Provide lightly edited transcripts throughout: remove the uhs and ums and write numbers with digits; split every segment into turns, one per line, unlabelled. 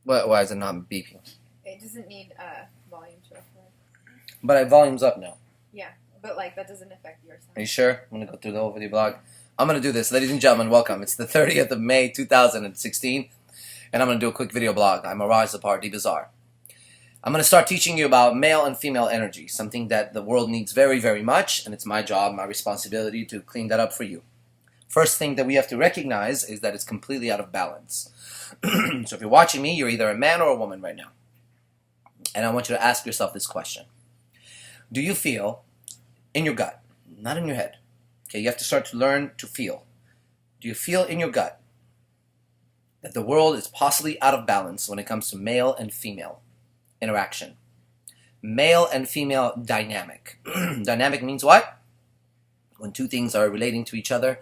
Why is it not beeping?
It doesn't need volume to reflect.
But volume's up now.
Yeah, but like that doesn't affect your sound.
Are you sure? I'm gonna go through the whole video blog. I'm gonna do this, ladies and gentlemen. Welcome. It's the 30th of May, 2016, and I'm gonna do a quick video blog. I'm Arash Dibazar. I'm gonna start teaching you about male and female energy, something that the world needs very, very much, and it's my job, my responsibility to clean that up for you. First thing that we have to recognize is that it's completely out of balance. So if you're watching me, you're either a man or a woman right now. And I want you to ask yourself this question. Do you feel in your gut, not in your head? Okay, you have to start to learn to feel. Do you feel in your gut that the world is possibly out of balance when it comes to male and female interaction? Male and female dynamic. Dynamic means what? When two things are relating to each other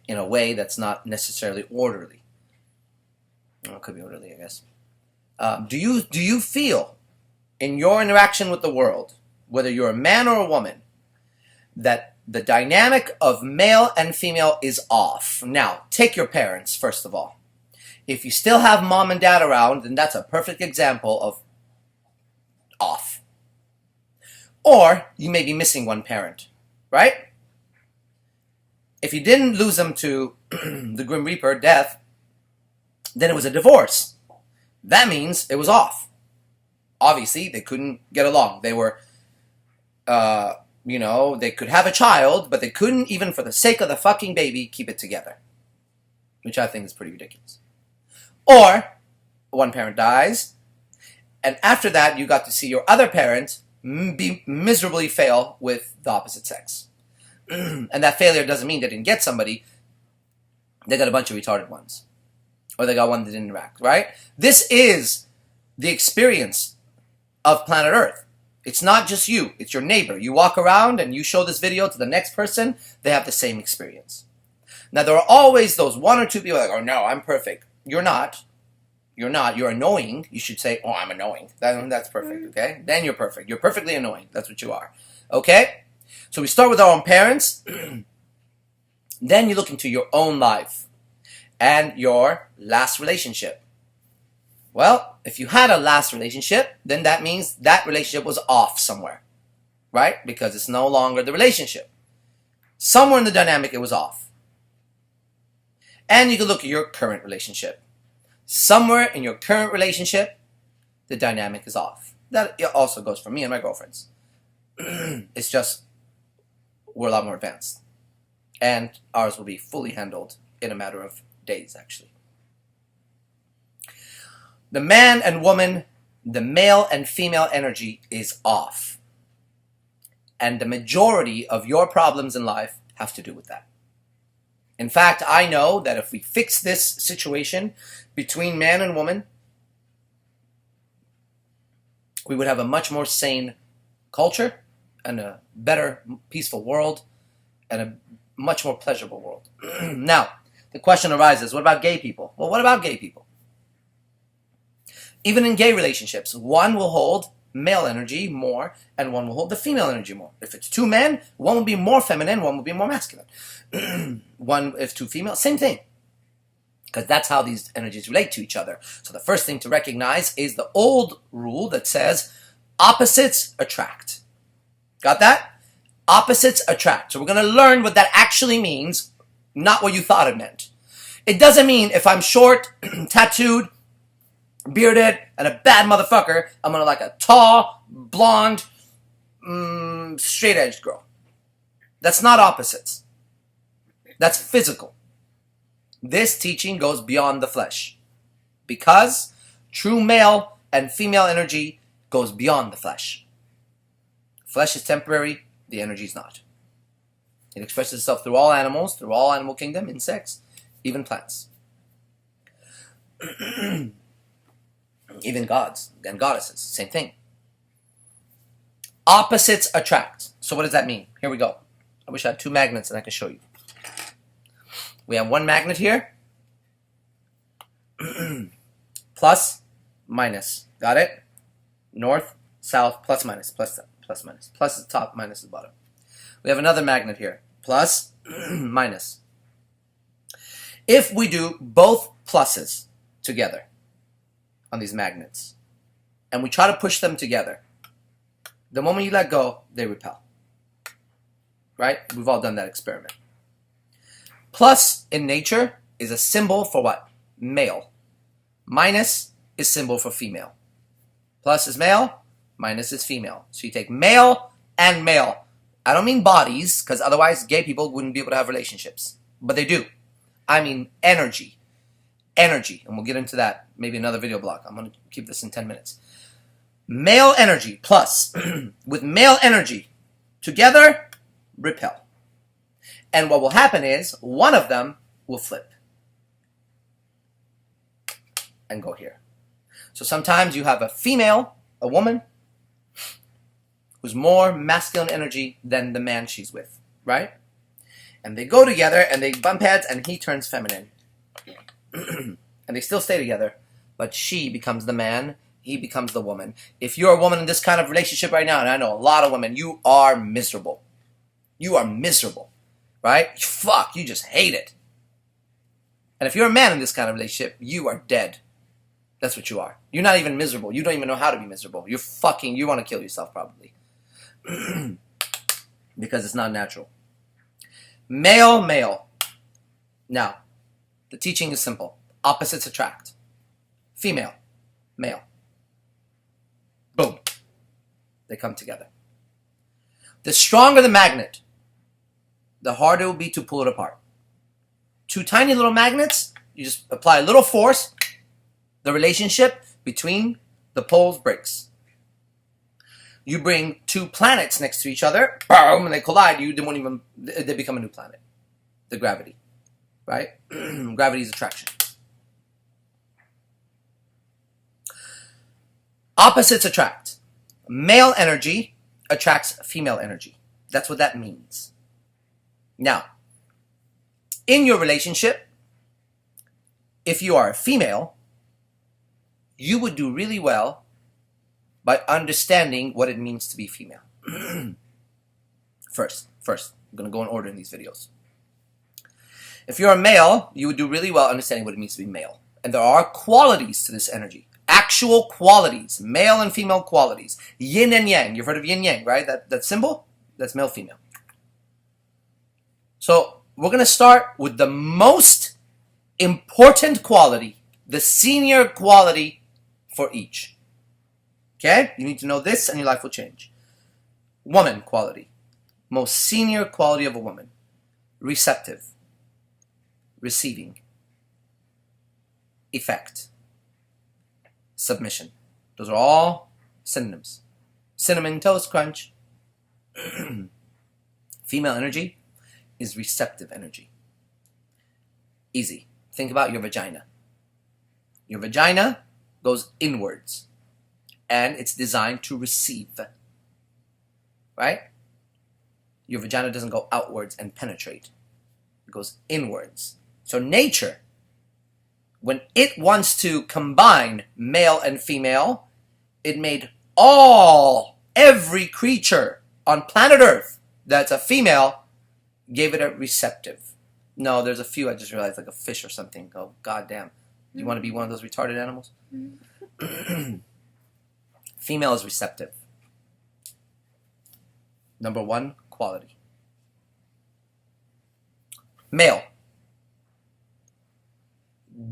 in a way that's not necessarily orderly. Well, it could be orderly, I guess. Do you feel in your interaction with the world, whether you're a man or a woman, that the dynamic of male and female is off? Now, take your parents, first of all. If you still have mom and dad around, then that's a perfect example of off. Or you may be missing one parent, right? If you didn't lose them to the Grim Reaper, death, then it was a divorce. That means it was off. Obviously, they couldn't get along. They were, they could have a child, but they couldn't, even for the sake of the fucking baby, keep it together. Which I think is pretty ridiculous. Or, one parent dies, and after that, you got to see your other parent miserably fail with the opposite sex. And that failure doesn't mean they didn't get somebody. They got a bunch of retarded ones. Or they got one that didn't interact, right? This is the experience of planet Earth. It's not just you. It's your neighbor. You walk around and you show this video to the next person, they have the same experience. Now, there are always those one or two people like, oh no, I'm perfect. You're not. You're not. You're annoying. You should say, oh, I'm annoying. That's perfect, okay? Then you're perfect. You're perfectly annoying. That's what you are. Okay? So we start with our own parents. Then you look into your own life and your last relationship. Well, if you had a last relationship, then that means that relationship was off somewhere, right? Because it's no longer the relationship. Somewhere in the dynamic, it was off. And you can look at your current relationship. Somewhere in your current relationship, the dynamic is off. That also goes for me and my girlfriends. It's just, we're a lot more advanced. And ours will be fully handled in a matter of days, actually. The man and woman, the male and female energy is off. And the majority of your problems in life have to do with that. In fact, I know that if we fix this situation between man and woman, we would have a much more sane culture and a better, peaceful world and a much more pleasurable world. Now, the question arises, what about gay people? Well, what about gay people? Even in gay relationships, one will hold male energy more and one will hold the female energy more. If it's two men, one will be more feminine, one will be more masculine. If two female, same thing. Because that's how these energies relate to each other. So the first thing to recognize is the old rule that says opposites attract. Got that? Opposites attract. So we're going to learn what that actually means, not what you thought it meant. It doesn't mean if I'm short, tattooed, bearded, and a bad motherfucker, I'm going to like a tall, blonde, straight-edged girl. That's not opposites. That's physical. This teaching goes beyond the flesh. Because true male and female energy goes beyond the flesh. Flesh is temporary, the energy is not. It expresses itself through all animals, through all animal kingdom, insects, even plants. Even gods and goddesses, same thing. Opposites attract. So what does that mean? Here we go. I wish I had two magnets and I could show you. We have one magnet here. Plus, minus. Got it? North, south, plus, minus, plus, minus. Plus is the top, minus is the bottom. We have another magnet here. Plus, minus. If we do both pluses together, on these magnets. And we try to push them together. The moment you let go, they repel. Right? We've all done that experiment. Plus, in nature, is a symbol for what? Male. Minus is symbol for female. Plus is male, minus is female. So you take male and male. I don't mean bodies, because otherwise gay people wouldn't be able to have relationships. But they do. I mean energy. Energy. And we'll get into that, maybe another video blog. I'm going to keep this in 10 minutes. Male energy plus with male energy together, repel. And what will happen is one of them will flip and go here. So sometimes you have a female, a woman, who's more masculine energy than the man she's with, right? And they go together and they bump heads and he turns feminine. And they still stay together, but she becomes the man, he becomes the woman. If you're a woman in this kind of relationship right now, and I know a lot of women, you are miserable. You are miserable, right? Fuck, you just hate it. And if you're a man in this kind of relationship, you are dead. That's what you are. You're not even miserable. You don't even know how to be miserable. You want to kill yourself probably. Because it's not natural. Male, male. Now, the teaching is simple. Opposites attract. Female, male. Boom. They come together. The stronger the magnet, the harder it will be to pull it apart. Two tiny little magnets, you just apply a little force, the relationship between the poles breaks. You bring two planets next to each other, boom, and they collide, they become a new planet. The gravity, right? Gravity is attraction. Opposites attract. Male energy attracts female energy. That's what that means. Now, in your relationship, if you are a female, you would do really well by understanding what it means to be female. First, I'm going to go in order in these videos. If you're a male, you would do really well understanding what it means to be male. And there are qualities to this energy. Actual qualities. Male and female qualities. Yin and yang. You've heard of yin yang, right? That symbol? That's male, female. So, we're going to start with the most important quality. The senior quality for each. Okay? You need to know this and your life will change. Woman quality. Most senior quality of a woman. Receptive. Receiving. Effect. Submission. Those are all synonyms. Cinnamon Toast Crunch. Female energy is receptive energy. Easy. Think about your vagina. Your vagina goes inwards. And it's designed to receive. Right? Your vagina doesn't go outwards and penetrate. It goes inwards. So nature, when it wants to combine male and female, it made every creature on planet Earth that's a female, gave it a receptive. No, there's a few I just realized, like a fish or something. Oh, goddamn. Do you want to be one of those retarded animals? Female is receptive. Number one, quality. Male.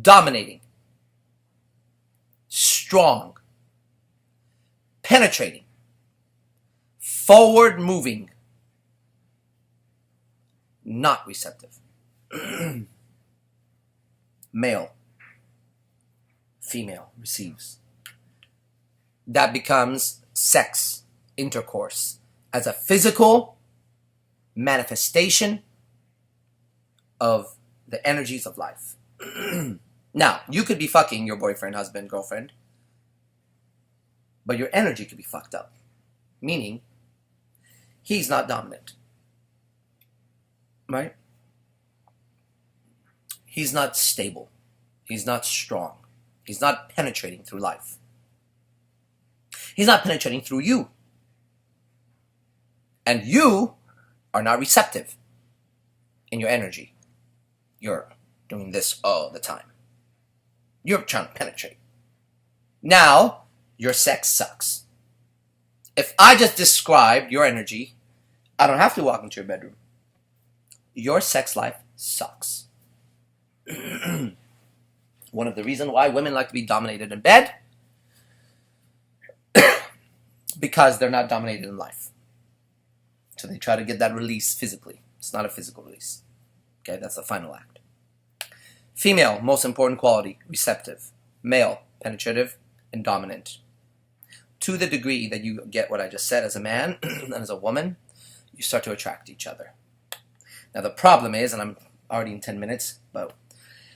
Dominating. Strong. Penetrating. Forward moving. Not receptive. Male. Female receives. That becomes sex, intercourse, as a physical manifestation of the energies of life. Now, you could be fucking your boyfriend, husband, girlfriend, but your energy could be fucked up. Meaning, he's not dominant. Right? He's not stable. He's not strong. He's not penetrating through life. He's not penetrating through you. And you are not receptive in your energy. You're doing this all the time. You're trying to penetrate. Now, your sex sucks. If I just described your energy, I don't have to walk into your bedroom. Your sex life sucks. One of the reasons why women like to be dominated in bed, because they're not dominated in life. So they try to get that release physically. It's not a physical release. Okay, that's the final act. Female, most important quality, receptive. Male, penetrative and dominant. To the degree that you get what I just said as a man and as a woman, you start to attract each other. Now the problem is, and I'm already in 10 minutes, but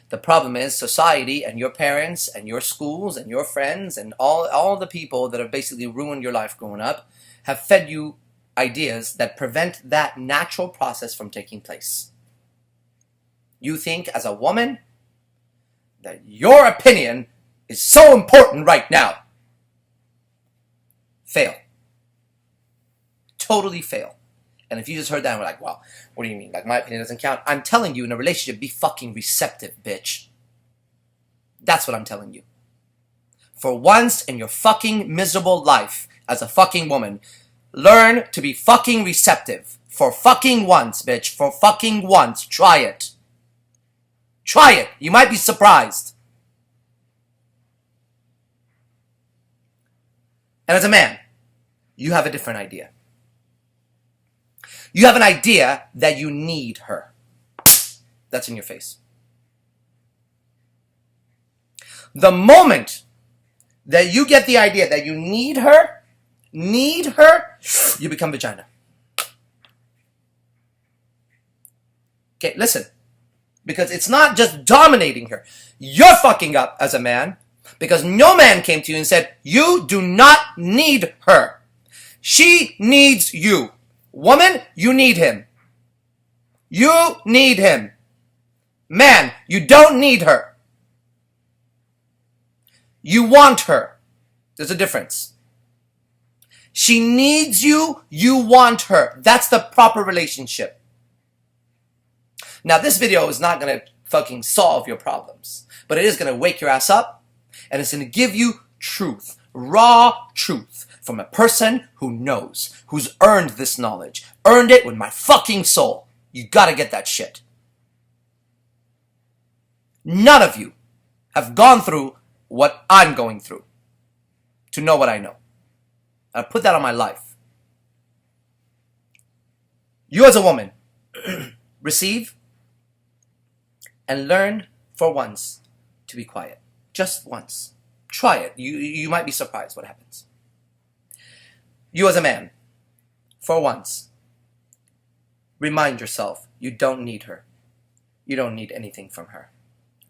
the problem is society and your parents and your schools and your friends and all the people that have basically ruined your life growing up have fed you ideas that prevent that natural process from taking place. You think as a woman that your opinion is so important right now. Fail. Totally fail. And if you just heard that and were like, wow, what do you mean? Like my opinion doesn't count? I'm telling you, in a relationship, be fucking receptive, bitch. That's what I'm telling you. For once in your fucking miserable life as a fucking woman, learn to be fucking receptive. For fucking once, bitch. For fucking once. Try it. Try it. You might be surprised. And as a man, you have a different idea. You have an idea that you need her. That's in your face. The moment that you get the idea that you need her, you become vagina. Okay, listen. Because it's not just dominating her. You're fucking up as a man. Because no man came to you and said, you do not need her. She needs you. Woman, you need him. You need him. Man, you don't need her. You want her. There's a difference. She needs you. You want her. That's the proper relationship. Now, this video is not going to fucking solve your problems. But it is going to wake your ass up. And it's going to give you truth. Raw truth. From a person who knows. Who's earned this knowledge. Earned it with my fucking soul. You gotta get that shit. None of you have gone through what I'm going through. To know what I know. I put that on my life. You as a woman. Receive. And learn for once to be quiet. Just once. Try it. You might be surprised what happens. You as a man, for once, remind yourself you don't need her. You don't need anything from her.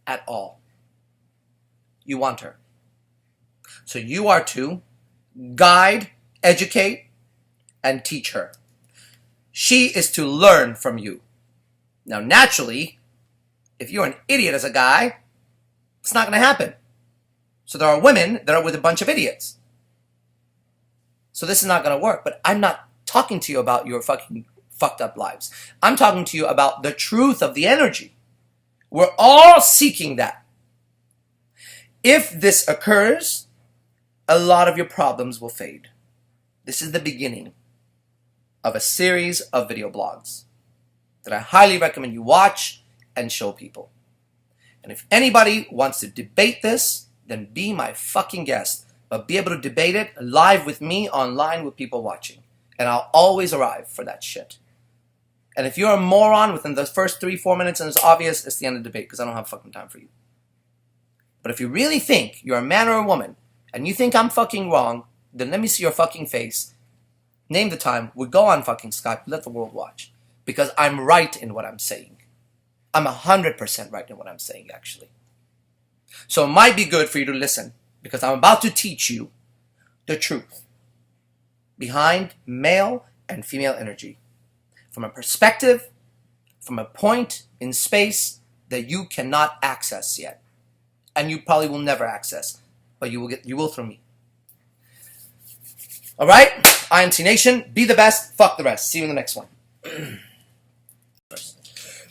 At all. You want her. So you are to guide, educate, and teach her. She is to learn from you. Now naturally, if you're an idiot as a guy, it's not going to happen. So there are women that are with a bunch of idiots. So this is not going to work. But I'm not talking to you about your fucking fucked up lives. I'm talking to you about the truth of the energy. We're all seeking that. If this occurs, a lot of your problems will fade. This is the beginning of a series of video blogs that I highly recommend you watch and show people. And if anybody wants to debate this, then be my fucking guest. But be able to debate it live with me online with people watching. And I'll always arrive for that shit. And if you're a moron within the first 3-4 minutes and it's obvious, it's the end of the debate because I don't have fucking time for you. But if you really think you're a man or a woman and you think I'm fucking wrong, then let me see your fucking face. Name the time. We go on fucking Skype. Let the world watch. Because I'm right in what I'm saying. I'm 100% right in what I'm saying, actually. So it might be good for you to listen. Because I'm about to teach you the truth behind male and female energy. From a perspective, from a point in space that you cannot access yet. And you probably will never access. But you will through me. Alright? IMT Nation, be the best, fuck the rest. See you in the next one.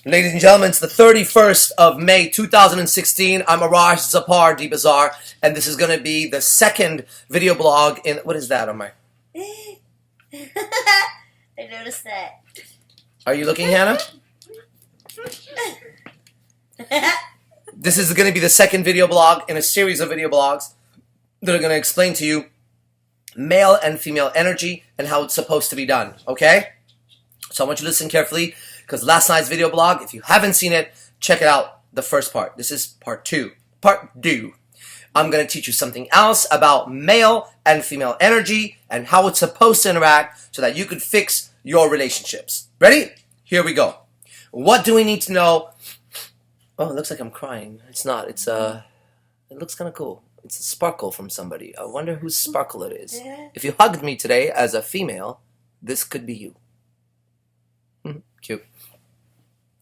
Ladies and gentlemen, it's the 31st of May 2016. I'm Arash Dibazar, and this is going to be the second video blog in... What is that on my...
I noticed that.
Are you looking, Hannah? This is going to be the second video blog in a series of video blogs that are going to explain to you male and female energy and how it's supposed to be done, okay? So I want you to listen carefully, because last night's video blog, if you haven't seen it, check it out, the first part. This is part 2. Part 2. I'm going to teach you something else about male and female energy and how it's supposed to interact so that you could fix your relationships. Ready? Here we go. What do we need to know? Oh, it looks like I'm crying. It's not. It looks kind of cool. It's a sparkle from somebody. I wonder whose sparkle it is. If you hugged me today as a female, this could be you. Cute.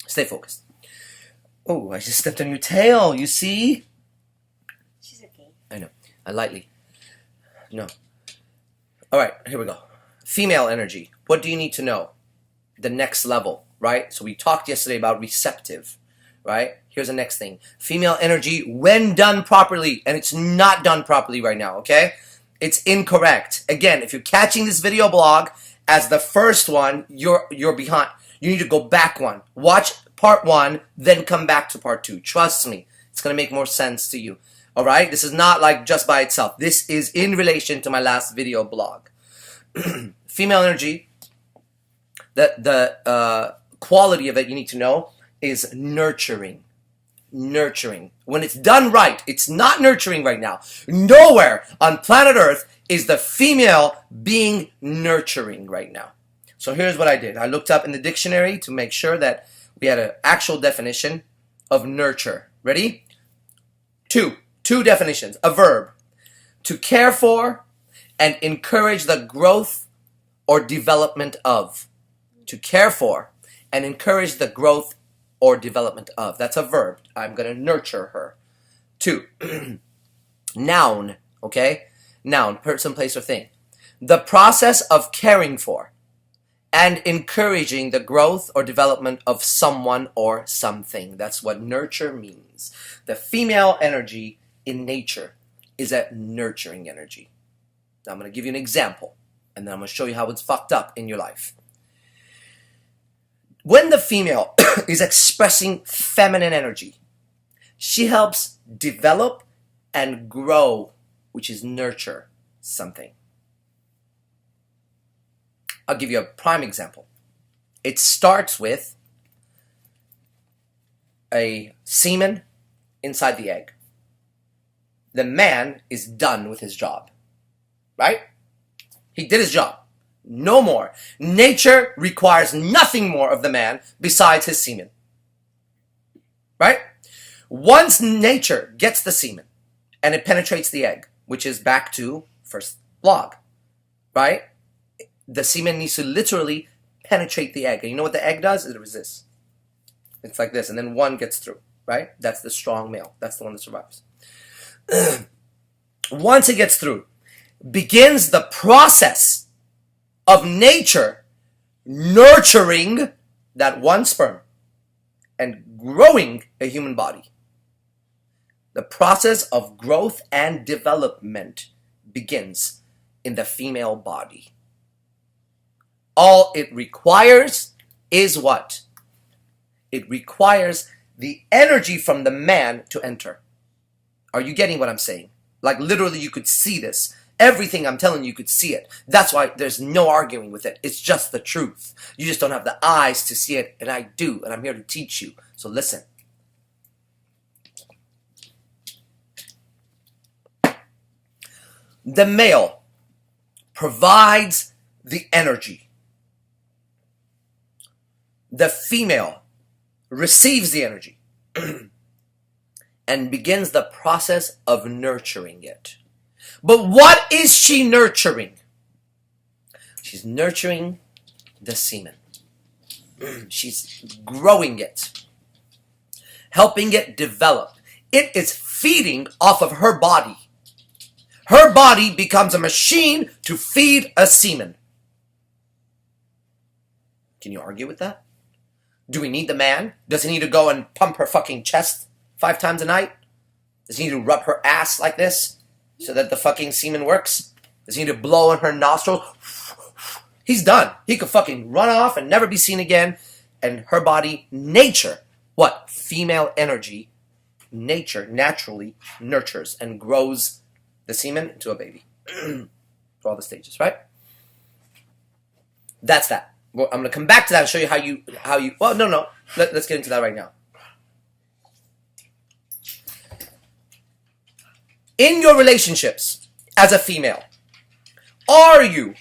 Stay focused. Oh, I just stepped on your tail. You see?
She's okay.
I know. I lightly. No. All right, here we go. Female energy. What do you need to know? The next level, right? So we talked yesterday about receptive, right? Here's the next thing. Female energy when done properly, and it's not done properly right now, okay? It's incorrect. Again, if you're catching this video blog as the first one, you're behind. You need to go back one. Watch part 1, then come back to part 2. Trust me, it's going to make more sense to you. All right? This is not like just by itself. This is in relation to my last video blog. Female energy, the quality of it you need to know is nurturing. Nurturing. When it's done right, it's not nurturing right now. Nowhere on planet Earth is the female being nurturing right now. So here's what I did. I looked up in the dictionary to make sure that we had an actual definition of nurture. Ready? Two definitions. A verb. To care for and encourage the growth or development of. To care for and encourage the growth or development of. That's a verb. I'm going to nurture her. 2. Noun. Okay? Noun. Person, place, or thing. The process of caring for and encouraging the growth or development of someone or something. That's what nurture means. The female energy in nature is a nurturing energy. Now I'm going to give you an example, and then I'm going to show you how it's fucked up in your life. When the female is expressing feminine energy, she helps develop and grow, which is nurture something. I'll give you a prime example. It starts with a semen inside the egg. The man is done with his job, right? He did his job. No more. Nature requires nothing more of the man besides his semen, right? Once nature gets the semen and it penetrates the egg, which is back to first blog, right? The semen needs to literally penetrate the egg. And you know what the egg does? It resists. It's like this. And then one gets through, right? That's the strong male. That's the one that survives. Once it gets through, begins the process of nature nurturing that one sperm and growing a human body. The process of growth and development begins in the female body. All it requires is what? It requires the energy from the man to enter. Are you getting what I'm saying? Like literally you could see this. Everything I'm telling you could see it. That's why there's no arguing with it. It's just the truth. You just don't have the eyes to see it, and I do, and I'm here to teach you. So listen. The male provides the energy. The female receives the energy and begins the process of nurturing it. But what is she nurturing? She's nurturing the semen. She's growing it, helping it develop. It is feeding off of her body. Her body becomes a machine to feed a semen. Can you argue with that? Do we need the man? Does he need to go and pump her fucking chest 5 times a night? Does he need to rub her ass like this so that the fucking semen works? Does he need to blow in her nostrils? He's done. He could fucking run off and never be seen again. And her body, nature, what? Female energy, nature naturally nurtures and grows the semen into a baby. For all the stages, right? That's that. Well, I'm going to come back to that and show you how you, well, no. Let's get into that right now. In your relationships as a female, are you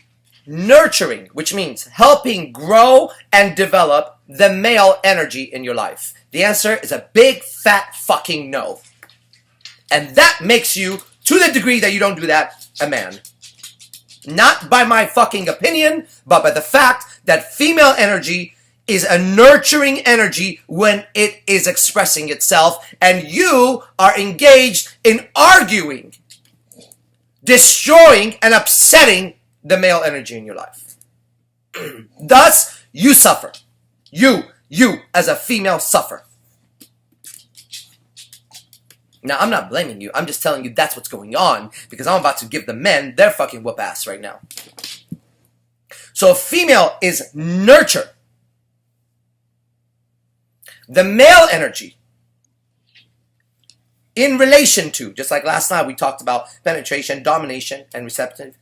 nurturing, which means helping grow and develop the male energy in your life? The answer is a big fat fucking no. And that makes you, to the degree that you don't do that, a man. Not by my fucking opinion, but by the fact that female energy is a nurturing energy when it is expressing itself, and you are engaged in arguing, destroying, and upsetting the male energy in your life. Thus, you suffer. You as a female suffer. Now, I'm not blaming you. I'm just telling you that's what's going on, because I'm about to give the men their fucking whoop ass right now. So a female is nurture. The male energy, in relation to, just like last night we talked about penetration, domination, and receptive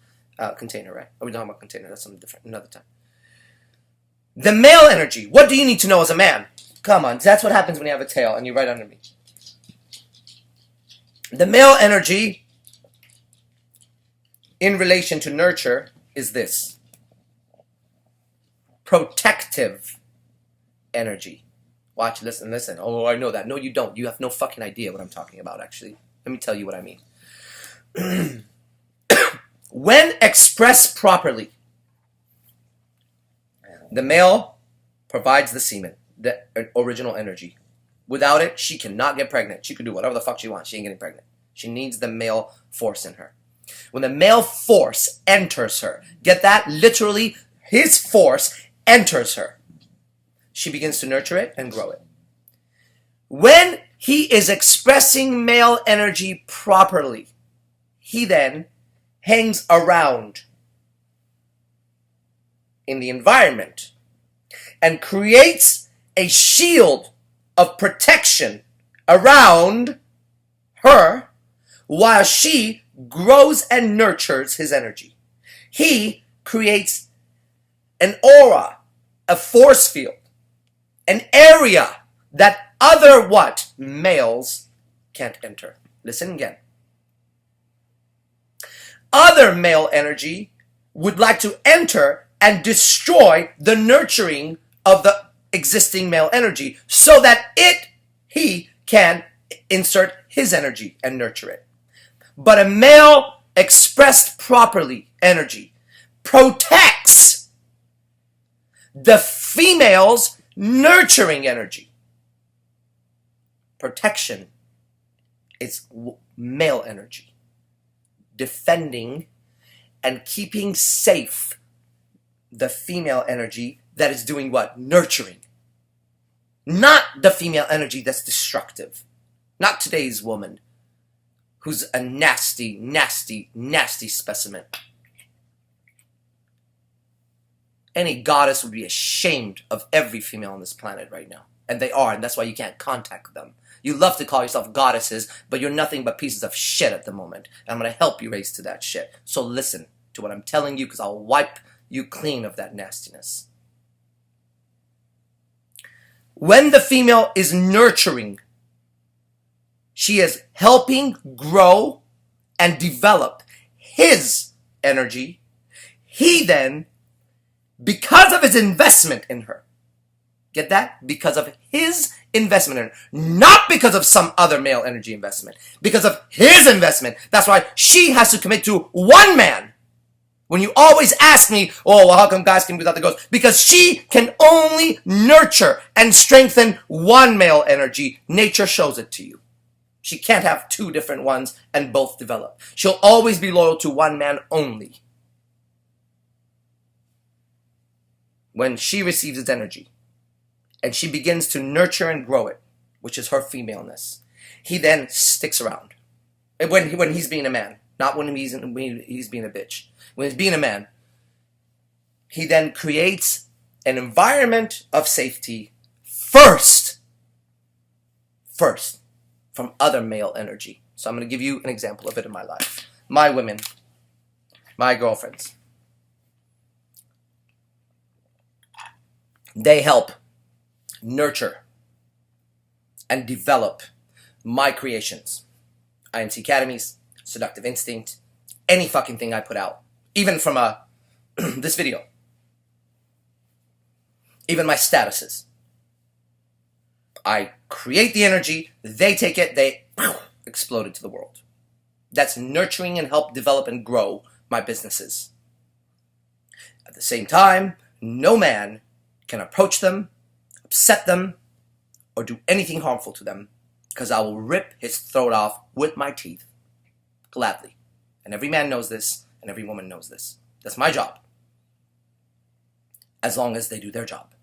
container, right? Are we talking about container? That's something different, another time. The male energy, what do you need to know as a man? Come on, that's what happens when you have a tail and you're right under me. The male energy in relation to nurture is this. Protective energy. Watch, listen. Oh, I know that. No, you don't. You have no fucking idea what I'm talking about, actually. Let me tell you what I mean. When expressed properly, the male provides the semen, the original energy. Without it, she cannot get pregnant. She can do whatever the fuck she wants. She ain't getting pregnant. She needs the male force in her. When the male force enters her, get that? Literally, his force enters her. She begins to nurture it and grow it. When he is expressing male energy properly, he then hangs around in the environment and creates a shield of protection around her while she grows and nurtures his energy. He creates an aura, a force field, an area that other what? Males can't enter. Listen again. Other male energy would like to enter and destroy the nurturing of the existing male energy so that he can insert his energy and nurture it. But a male expressed properly energy protects the female's nurturing energy. Protection is male energy. Defending and keeping safe the female energy that is doing what? Nurturing. Not the female energy that's destructive. Not today's woman who's a nasty, nasty, nasty specimen. Any goddess would be ashamed of every female on this planet right now. And they are, and that's why you can't contact them. You love to call yourself goddesses, but you're nothing but pieces of shit at the moment. And I'm going to help you raise to that shit. So listen to what I'm telling you, because I'll wipe you clean of that nastiness. When the female is nurturing, she is helping grow and develop his energy. He then, because of his investment in her, get that? Because of his investment in her, not because of some other male energy investment, because of his investment. That's why she has to commit to one man. When you always ask me, oh, well, how come guys can be without the girls? Because she can only nurture and strengthen one male energy. Nature shows it to you. She can't have two different ones and both develop. She'll always be loyal to one man only. When she receives its energy. and she begins to nurture and grow it, which is her femaleness. He then sticks around. When he's being a man, not when he's being a bitch. When he's being a man, he then creates an environment of safety first from other male energy. So I'm going to give you an example of it in my life. My women, my girlfriends, they help nurture and develop my creations. INC Academies, Seductive Instinct, any fucking thing I put out. Even from this video. Even my statuses. I create the energy, they take it, they explode it to the world. That's nurturing and help develop and grow my businesses. At the same time, no man can approach them, upset them, or do anything harmful to them, because I will rip his throat off with my teeth, gladly. And every man knows this, and every woman knows this. That's my job. As long as they do their job.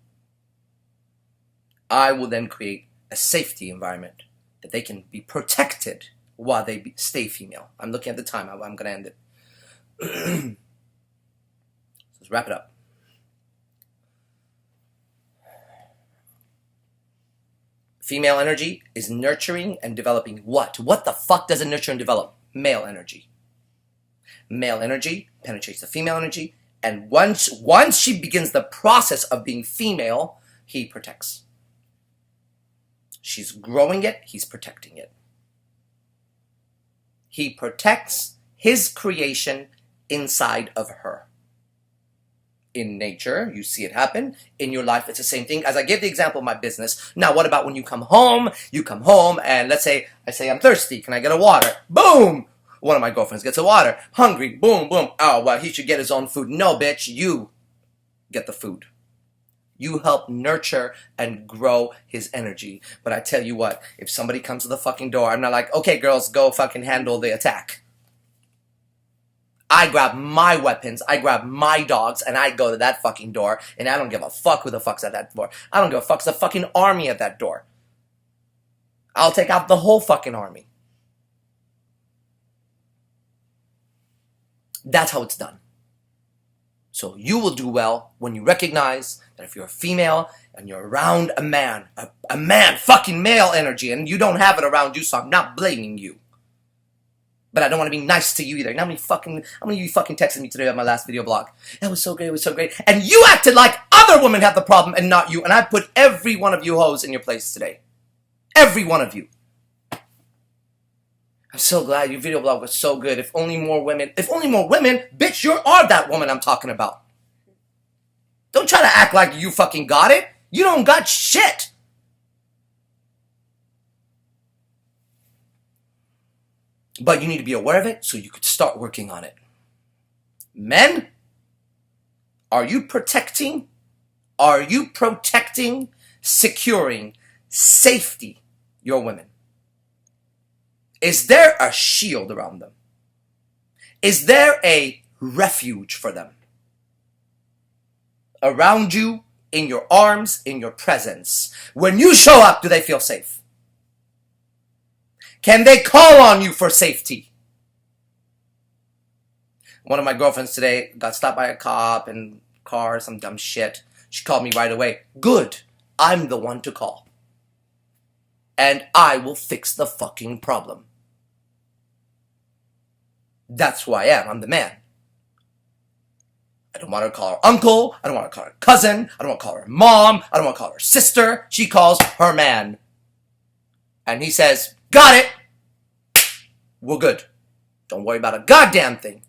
I will then create a safety environment that they can be protected while they stay female. I'm looking at the time. I'm going to end it. So let's wrap it up. Female energy is nurturing and developing what? What the fuck does it nurture and develop? Male energy. Male energy penetrates the female energy, and once she begins the process of being female, he protects. She's growing it, he's protecting it. He protects his creation inside of her. In nature, you see it happen. In your life, it's the same thing. As I gave the example of my business. Now, what about when you come home? You come home and let's say, I say, I'm thirsty. Can I get a water? Boom! One of my girlfriends gets a water. Hungry. Boom, boom. Oh, well, he should get his own food. No, bitch, you get the food. You help nurture and grow his energy. But I tell you what, if somebody comes to the fucking door, I'm not like, okay, girls, go fucking handle the attack. I grab my weapons, I grab my dogs, and I go to that fucking door, and I don't give a fuck who the fuck's at that door. I don't give a fuck. It's a fucking army at that door. I'll take out the whole fucking army. That's how it's done. So you will do well when you recognize that if you're a female and you're around a man, fucking male energy, and you don't have it around you, so I'm not blaming you. But I don't want to be nice to you either. How many of you fucking texted me today at my last video blog? That was so great, it was so great. And you acted like other women have the problem and not you. And I put every one of you hoes in your place today. Every one of you. I'm so glad your video blog was so good. If only more women, bitch, you are that woman I'm talking about. Don't try to act like you fucking got it. You don't got shit. But you need to be aware of it so you could start working on it. Men, are you protecting, securing, safety your women? Is there a shield around them? Is there a refuge for them? Around you, in your arms, in your presence. When you show up, do they feel safe? Can they call on you for safety? One of my girlfriends today got stopped by a cop in a car, some dumb shit. She called me right away. Good. I'm the one to call. And I will fix the fucking problem. That's who I am. I'm the man. I don't want to call her uncle. I don't want to call her cousin. I don't want to call her mom. I don't want to call her sister. She calls her man. And he says, got it. We're good. Don't worry about a goddamn thing.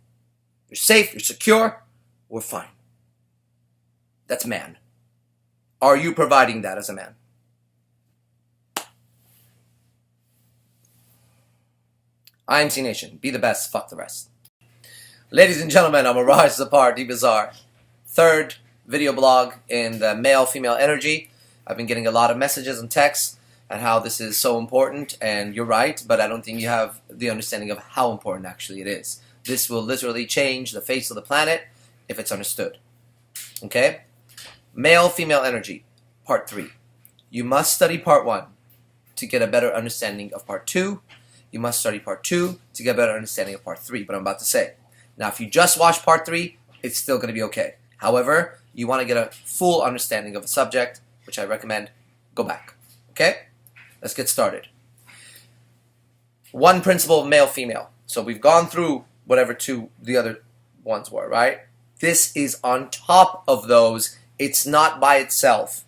You're safe. You're secure. We're fine. That's man. Are you providing that as a man? IMC Nation. Be the best. Fuck the rest. Ladies and gentlemen, I'm Arash Dibazar. Third video blog in the male-female energy. I've been getting a lot of messages and texts and how this is so important, and you're right, but I don't think you have the understanding of how important actually it is. This will literally change the face of the planet if it's understood. Okay? Male-female energy, part 3. You must study part 1 to get a better understanding of part 2. You must study part 2 to get a better understanding of part 3, but I'm about to say. Now, if you just watch part 3, it's still going to be okay. However, you want to get a full understanding of a subject, which I recommend, go back. Okay? Let's get started. One principle of male-female. So we've gone through whatever the other ones were, right? This is on top of those. It's not by itself.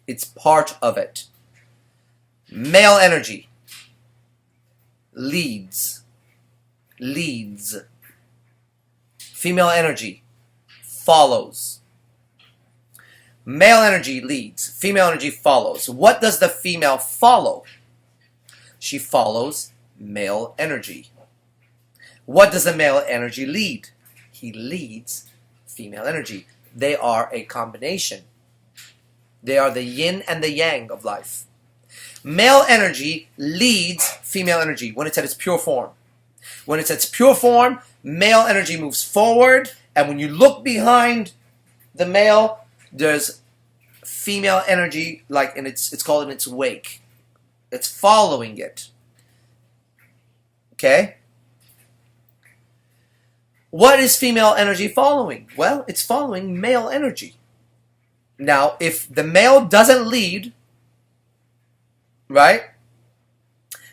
It's part of it. Male energy leads. Female energy follows. Male energy leads. Female energy follows. What does the female follow? She follows male energy. What does the male energy lead? He leads female energy. They are a combination. They are the yin and the yang of life. Male energy leads female energy when it's at its pure form. When it's at its pure form, male energy moves forward, and when you look behind the male, there's female energy, like it's called in its wake. It's following it. Okay? What is female energy following? Well, it's following male energy. Now, if the male doesn't lead, right,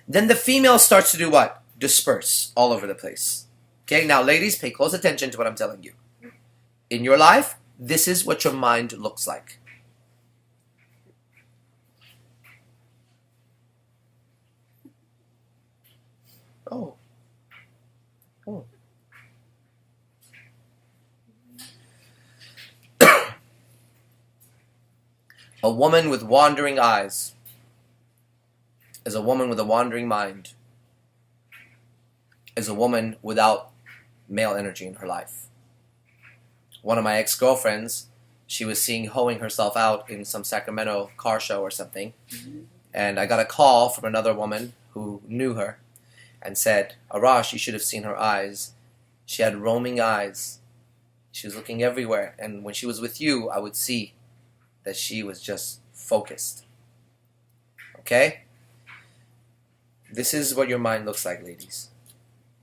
then the female starts to do what? Disperse all over the place. Okay, now ladies, pay close attention to what I'm telling you. In your life, this is what your mind looks like. Oh. A woman with wandering eyes is a woman with a wandering mind, is a woman without male energy in her life. One of my ex-girlfriends, she was seen hoeing herself out in some Sacramento car show or something, and I got a call from another woman who knew her and said, Arash, you should have seen her eyes. She had roaming eyes. She was looking everywhere, and when she was with you, I would see that she was just focused. Okay? This is what your mind looks like, ladies.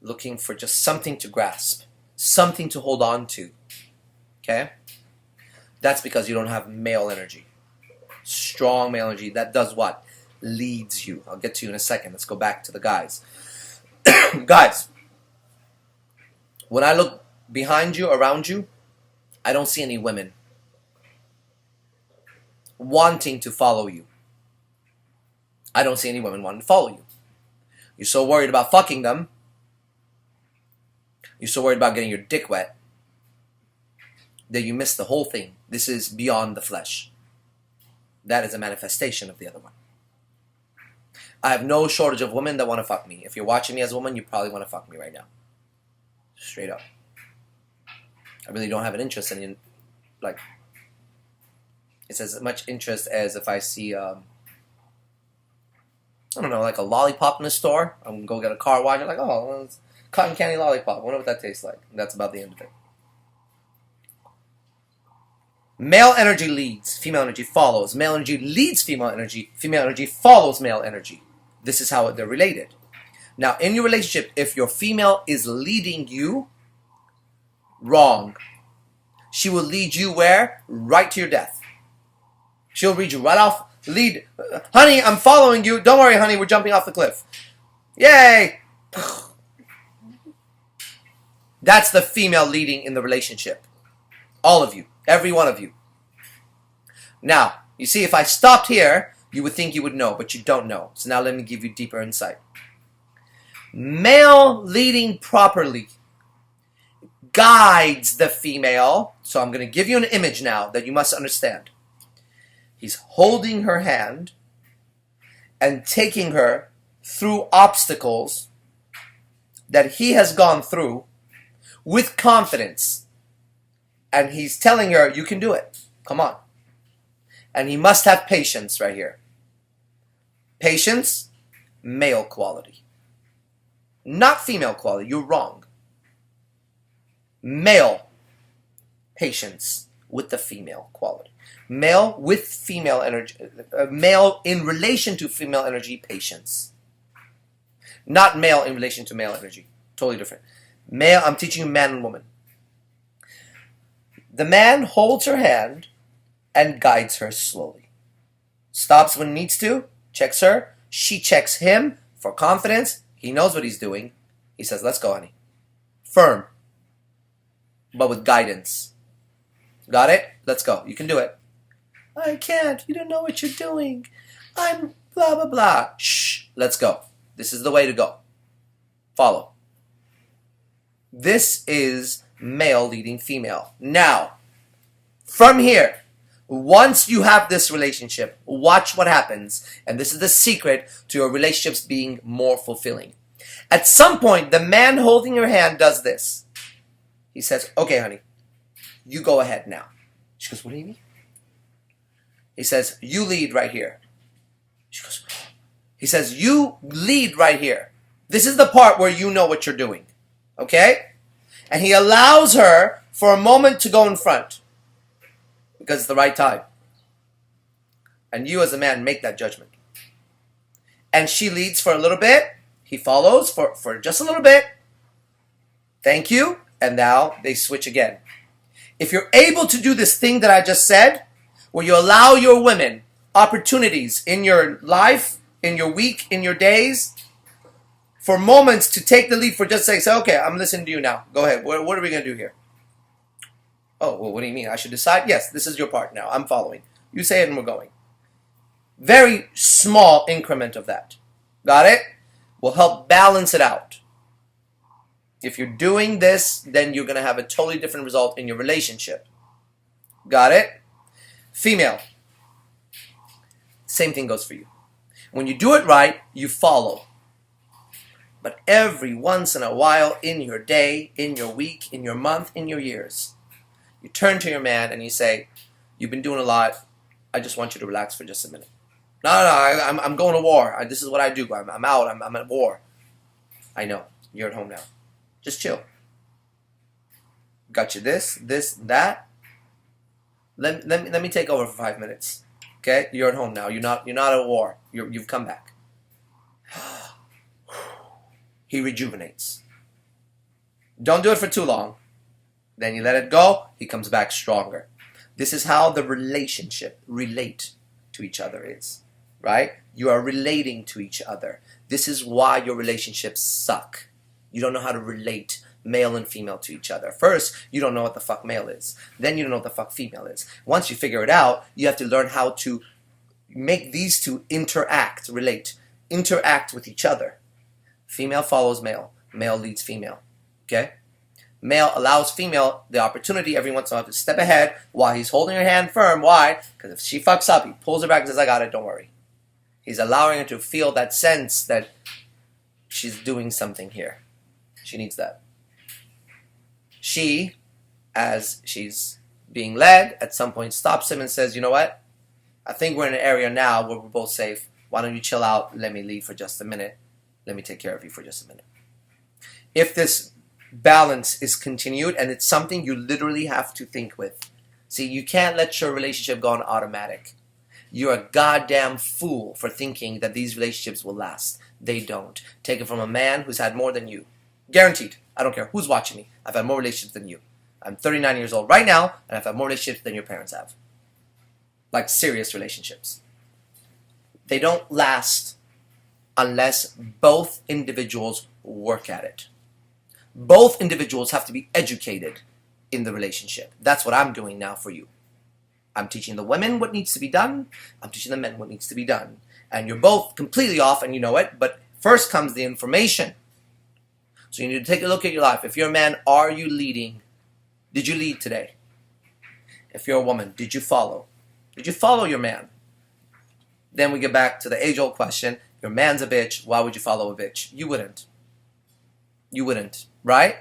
Looking for just something to grasp, something to hold on to. Okay? That's because you don't have male energy. Strong male energy. That does what? Leads you. I'll get to you in a second. Let's go back to the guys. Guys, when I look behind you, around you, I don't see any women wanting to follow you. I don't see any women wanting to follow you. You're so worried about fucking them. You're so worried about getting your dick wet that you miss the whole thing. This is beyond the flesh. That is a manifestation of the other one. I have no shortage of women that want to fuck me. If you're watching me as a woman, you probably want to fuck me right now. Straight up. I really don't have an interest in, like, it's as much interest as if I see, I don't know, like a lollipop in the store. I'm going to go get a car wash. I'm like, oh, well, it's cotton candy lollipop. I wonder what that tastes like. And that's about the end of it. Male energy leads. Female energy follows. Male energy leads female energy. Female energy follows male energy. This is how they're related. Now, in your relationship, if your female is leading you, wrong. She will lead you where? Right to your death. She'll lead you right off. Lead. Honey, I'm following you. Don't worry, honey. We're jumping off the cliff. Yay! That's the female leading in the relationship. All of you. Every one of you. Now, you see, if I stopped here, you would think you would know, but you don't know. So now let me give you deeper insight. Male leading properly guides the female. So I'm going to give you an image now that you must understand. He's holding her hand and taking her through obstacles that he has gone through with confidence. And he's telling her, you can do it. Come on. And he must have patience right here. Patience, male quality. Not female quality. You're wrong. Male patience with the female quality. Male with female energy, male in relation to female energy, patience. Not male in relation to male energy. Totally different. Male, I'm teaching you man and woman. The man holds her hand and guides her slowly. Stops when needs to, checks her. She checks him for confidence. He knows what he's doing. He says, let's go, honey. Firm, but with guidance. Got it? Let's go. You can do it. I can't. You don't know what you're doing. I'm blah, blah, blah. Shh. Let's go. This is the way to go. Follow. This is male leading female. Now, from here, once you have this relationship, watch what happens. And this is the secret to your relationships being more fulfilling. At some point, the man holding your hand does this. He says, okay, honey, you go ahead now. She goes, what do you mean? He says, you lead right here. She goes, he says, you lead right here. This is the part where you know what you're doing. Okay? And he allows her for a moment to go in front. Because it's the right time. And you as a man make that judgment. And she leads for a little bit. He follows for just a little bit. Thank you. And now they switch again. If you're able to do this thing that I just said, where you allow your women opportunities in your life, in your week, in your days, for moments to take the lead for just say, okay, I'm listening to you now. Go ahead. What are we going to do here? Oh, well, what do you mean? I should decide? Yes, this is your part now. I'm following. You say it and we're going. Very small increment of that. Got it? Will help balance it out. If you're doing this, then you're going to have a totally different result in your relationship. Got it? Female. Same thing goes for you. When you do it right, you follow. But every once in a while, in your day, in your week, in your month, in your years, you turn to your man and you say, you've been doing a lot. I just want you to relax for just a minute. No, I'm going to war. This is what I do. I'm out. I'm at war. I know. You're at home now. Just chill. Got you this, that. Let me take over for 5 minutes. Okay? You're at home now. You're not at war. You've come back. He rejuvenates. Don't do it for too long. Then you let it go. He comes back stronger. This is how the relationship relate to each other is. Right? You are relating to each other. This is why your relationships suck. You don't know how to relate male and female to each other. First, you don't know what the fuck male is. Then you don't know what the fuck female is. Once you figure it out, you have to learn how to make these two interact with each other. Female follows male. Male leads female. Okay? Male allows female the opportunity every once in a while to step ahead while he's holding her hand firm. Why? Because if she fucks up, he pulls her back and says, I got it, don't worry. He's allowing her to feel that sense that she's doing something here. She needs that. She, as she's being led, at some point stops him and says, you know what? I think we're in an area now where we're both safe. Why don't you chill out? Let me lead for just a minute. Let me take care of you for just a minute. If this balance is continued, and it's something you literally have to think with. See, you can't let your relationship go on automatic. You're a goddamn fool for thinking that these relationships will last. They don't. Take it from a man who's had more than you. Guaranteed. I don't care who's watching me. I've had more relationships than you. I'm 39 years old right now, and I've had more relationships than your parents have. Like serious relationships. They don't last unless both individuals work at it. Both individuals have to be educated in the relationship. That's what I'm doing now for you. I'm teaching the women what needs to be done. I'm teaching the men what needs to be done. And you're both completely off and you know it, but first comes the information. So you need to take a look at your life. If you're a man, are you leading? Did you lead today? If you're a woman, did you follow? Did you follow your man? Then we get back to the age-old question. Your man's a bitch. Why would you follow a bitch? You wouldn't. You wouldn't, right?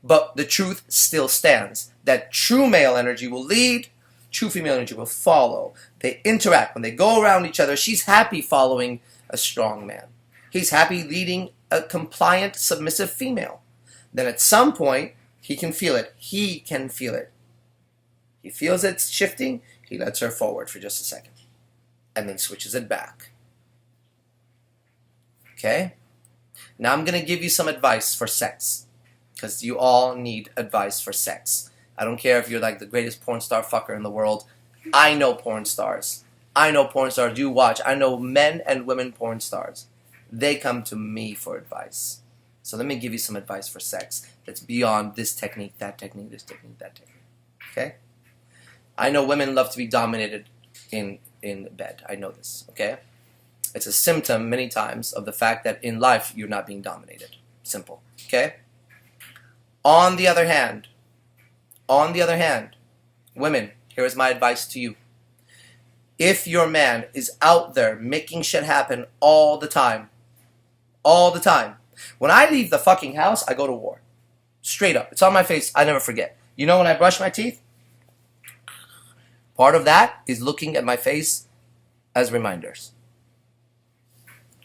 But the truth still stands. That true male energy will lead. True female energy will follow. They interact. When they go around each other, she's happy following a strong man. He's happy leading a compliant, submissive female. Then at some point, he can feel it. He can feel it. He feels it's shifting. He lets her forward for just a second and then switches it back. Okay? Now I'm going to give you some advice for sex, because you all need advice for sex. I don't care if you're like the greatest porn star fucker in the world. I know porn stars. I know porn stars you watch. I know men and women porn stars. They come to me for advice. So let me give you some advice for sex that's beyond this technique, that technique, this technique, that technique. Okay? I know women love to be dominated in bed. I know this. Okay? It's a symptom many times of the fact that in life you're not being dominated. Simple. Okay? On the other hand, women, here is my advice to you. If your man is out there making shit happen all the time, when I leave the fucking house, I go to war. Straight up. It's on my face. I never forget. You know when I brush my teeth? Part of that is looking at my face as reminders.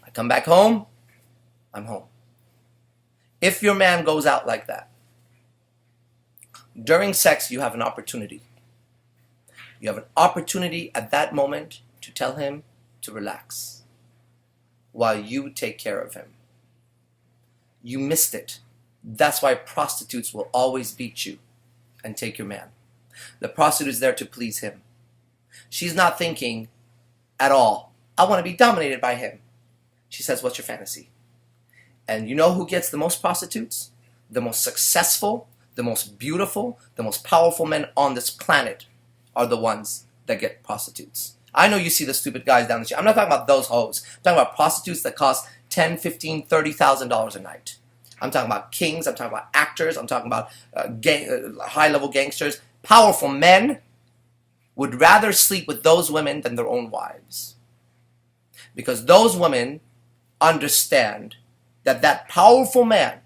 I come back home, I'm home. If your man goes out like that, during sex you have an opportunity. You have an opportunity at that moment to tell him to relax while you take care of him. You missed it. That's why prostitutes will always beat you and take your man. The prostitute is there to please him. She's not thinking at all, I want to be dominated by him. She says, what's your fantasy? And you know who gets the most prostitutes? The most successful, the most beautiful, the most powerful men on this planet are the ones that get prostitutes. I know you see the stupid guys down the street. I'm not talking about those hoes. I'm talking about prostitutes that cost $10,000, $15,000, $30,000 a night. I'm talking about kings. I'm talking about actors. I'm talking about high-level gangsters. Powerful men would rather sleep with those women than their own wives. Because those women understand that that powerful man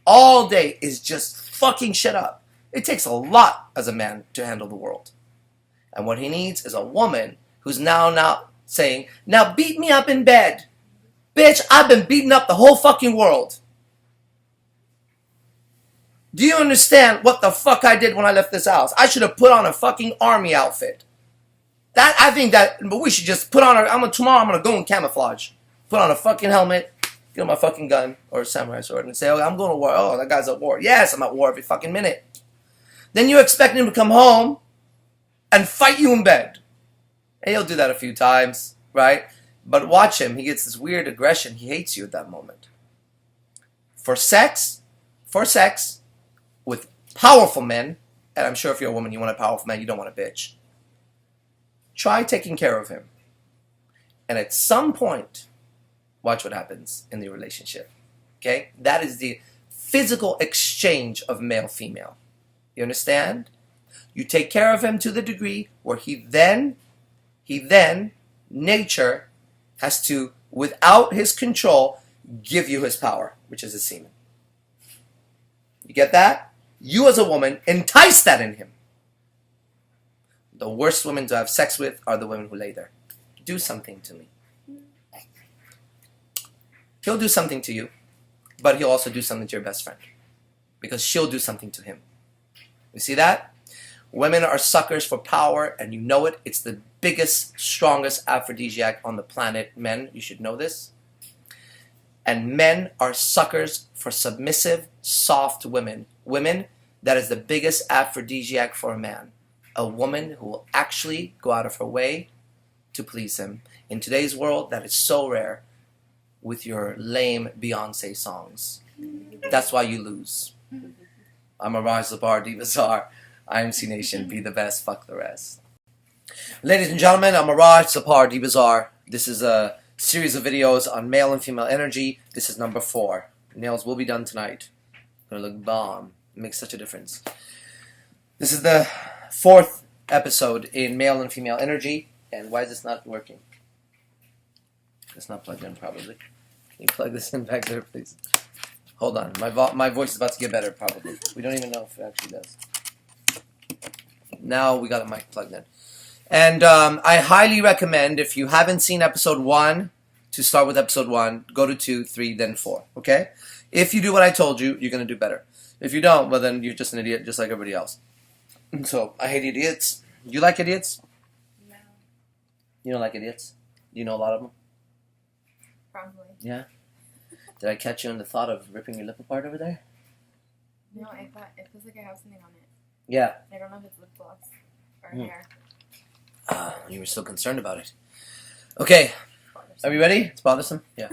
all day is just fucking shit up. It takes a lot as a man to handle the world. And what he needs is a woman who's now saying, now beat me up in bed. Bitch, I've been beating up the whole fucking world. Do you understand what the fuck I did when I left this house? I should have put on a fucking army outfit. I think that, but we should just put on tomorrow I'm gonna go in camouflage. Put on a fucking helmet, get my fucking gun or a samurai sword and say, oh, I'm going to war. Oh, that guy's at war. Yes, I'm at war every fucking minute. Then you expect him to come home and fight you in bed. And he'll do that a few times, right? But watch him. He gets this weird aggression. He hates you at that moment. For sex, with powerful men, and I'm sure if you're a woman, you want a powerful man, you don't want a bitch. Try taking care of him. And at some point, watch what happens in the relationship. Okay? That is the physical exchange of male-female. You understand? You take care of him to the degree where he then, nature has to, without his control, give you his power, which is his semen. You get that? You as a woman entice that in him. The worst women to have sex with are the women who lay there. Do something to me. He'll do something to you, but he'll also do something to your best friend. Because she'll do something to him. You see that? Women are suckers for power, and you know it. It's the biggest, strongest aphrodisiac on the planet. Men, you should know this. And men are suckers for submissive, soft women. Women, that is the biggest aphrodisiac for a man. A woman who will actually go out of her way to please him. In today's world, that is so rare with your lame Beyonce songs. That's why you lose. I'm Arash Dibazar. IMC Nation, be the best, fuck the rest. Ladies and gentlemen, I'm Arash Dibazar. This is a series of videos on male and female energy. This is number 4. Nails will be done tonight. Gonna look bomb. It makes such a difference. This is the 4th episode in male and female energy. And why is this not working? It's not plugged in, probably. Can you plug this in back there, please? Hold on. My voice is about to get better, probably. We don't even know if it actually does. Now we got a mic plugged in. And I highly recommend, if you haven't seen episode 1, to start with episode 1, go to 2, 3, then 4, okay? If you do what I told you, you're going to do better. If you don't, well then you're just an idiot, just like everybody else. So, I hate idiots. You like idiots? You don't like idiots? You know a lot of them?
Probably.
Yeah? Did I catch you in the thought of ripping your lip apart over there?
No, I thought it feels like I have something on it.
Yeah.
I don't know if it's lip gloss or
Hmm.
hair.
You were so concerned about it. Okay, are we ready? It's bothersome? Yeah.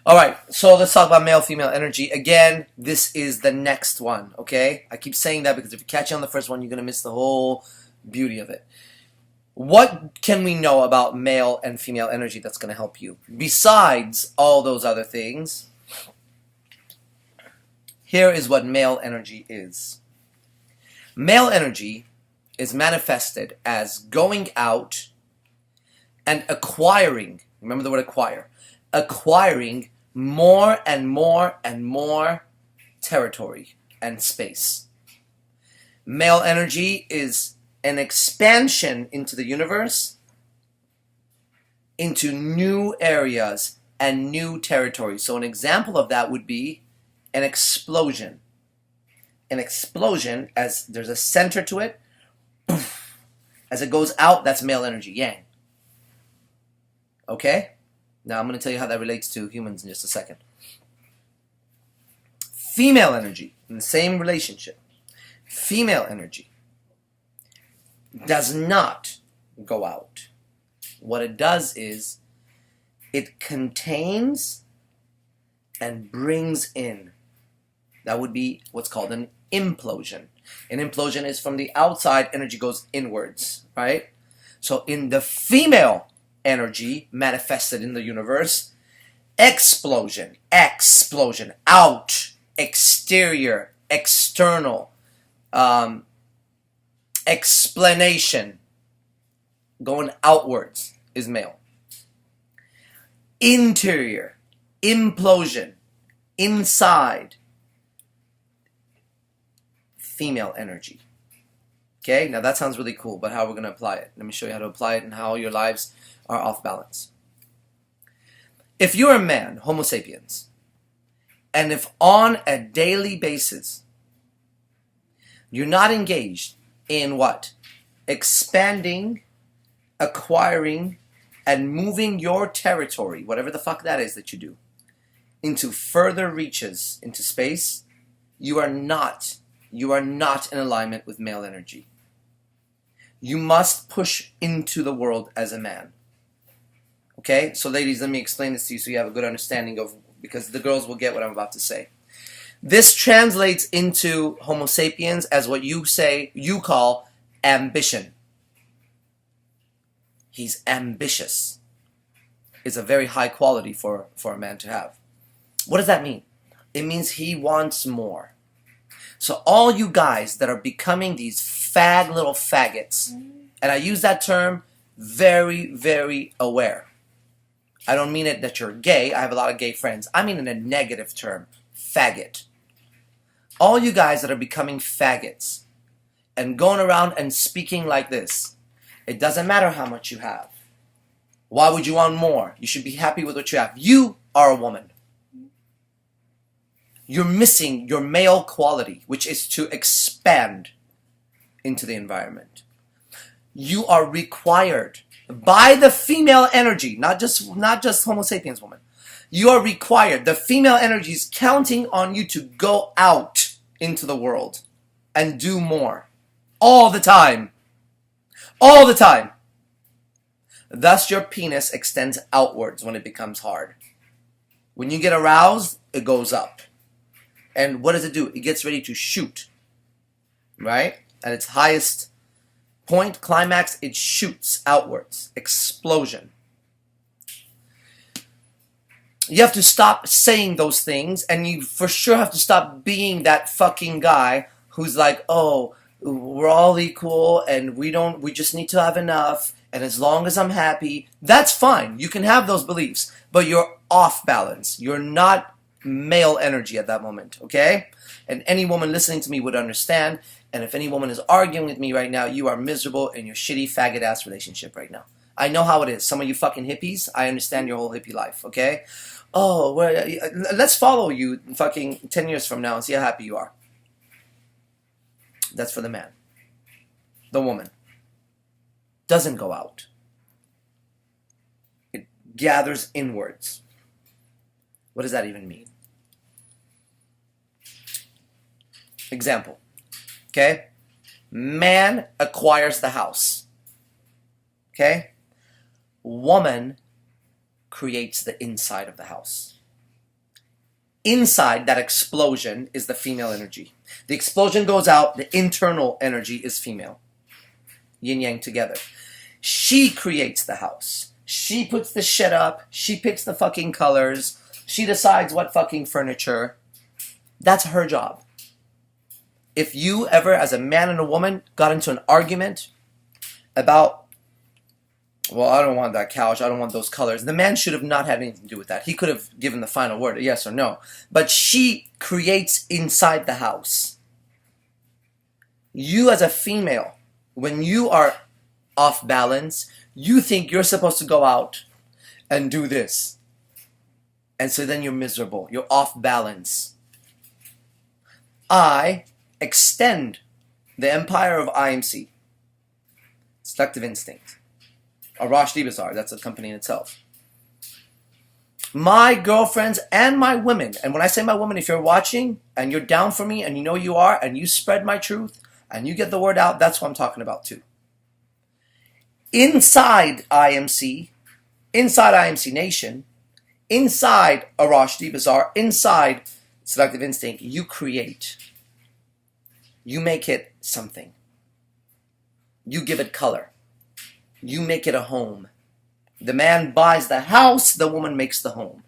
Alright, so let's talk about male-female energy. Again, this is the next one, okay? I keep saying that because if you catch you on the first one, you're going to miss the whole beauty of it. What can we know about male and female energy that's going to help you? Besides all those other things, here is what male energy is. Male energy is manifested as going out and acquiring, remember the word acquire, acquiring more and more and more territory and space. Male energy is an expansion into the universe, into new areas and new territories. So an example of that would be an explosion. An explosion, as there's a center to it, as it goes out, that's male energy, yang. Okay? Now I'm going to tell you how that relates to humans in just a second. Female energy, in the same relationship, female energy does not go out. What it does is it contains and brings in. That would be what's called an implosion. An implosion is from the outside, energy goes inwards, right? So in the female energy manifested in the universe, explosion, out, exterior, external, explanation, going outwards is male. Interior, implosion, inside, female energy. Okay, now that sounds really cool, but how we're going to apply it? Let me show you how to apply it and how your lives are off balance. If you're a man, Homo sapiens, and if on a daily basis you're not engaged in what? Expanding, acquiring, and moving your territory, whatever the fuck that is that you do, into further reaches into space, you are not in alignment with male energy. You must push into the world as a man. Okay? So ladies, let me explain this to you so you have a good understanding of, because the girls will get what I'm about to say. This translates into Homo sapiens as what you call ambition. He's ambitious. It's a very high quality for a man to have. What does that mean? It means he wants more. So all you guys that are becoming these little faggots, and I use that term very, very aware. I don't mean it that you're gay. I have a lot of gay friends. I mean in a negative term, faggot. All you guys that are becoming faggots and going around and speaking like this, it doesn't matter how much you have. Why would you want more? You should be happy with what you have. You are a woman. You're missing your male quality, which is to expand into the environment. You are required by the female energy, not just Homo sapiens woman. You are required. The female energy is counting on you to go out into the world and do more. All the time. All the time. Thus your penis extends outwards when it becomes hard. When you get aroused, it goes up. And what does it do? It gets ready to shoot. Right? At its highest point, climax, it shoots outwards. Explosion. You have to stop saying those things, and you for sure have to stop being that fucking guy who's like, oh, we're all equal, and we just need to have enough, and as long as I'm happy, that's fine. You can have those beliefs, but you're off balance. You're not male energy at that moment, okay? And any woman listening to me would understand, and if any woman is arguing with me right now, you are miserable in your shitty faggot-ass relationship right now. I know how it is. Some of you fucking hippies, I understand your whole hippie life, okay? Oh, well, let's follow you fucking 10 years from now and see how happy you are. That's for the man. The woman doesn't go out. gathers inwards. What does that even mean? Example. Okay? Man acquires the house. Okay? Woman creates the inside of the house. Inside that explosion is the female energy. The explosion goes out, the internal energy is female. Yin yang together. She creates the house. She puts the shit up. She picks the fucking colors. She decides what fucking furniture. That's her job. If you ever, as a man and a woman, got into an argument about, well, I don't want that couch, I don't want those colors, the man should have not had anything to do with that. He could have given the final word, yes or no. But she creates inside the house. You as a female, when you are off balance, you think you're supposed to go out and do this. And so then you're miserable. You're off balance. I extend the empire of IMC. Seductive Instinct. Arash Dibazar, that's a company in itself. My girlfriends and my women, and when I say my women, if you're watching and you're down for me and you know you are and you spread my truth and you get the word out, that's what I'm talking about too. Inside IMC Nation, inside Arash Dibazar, inside Seductive Instinct, you create. You make it something. You give it color. You make it a home. The man buys the house, the woman makes the home.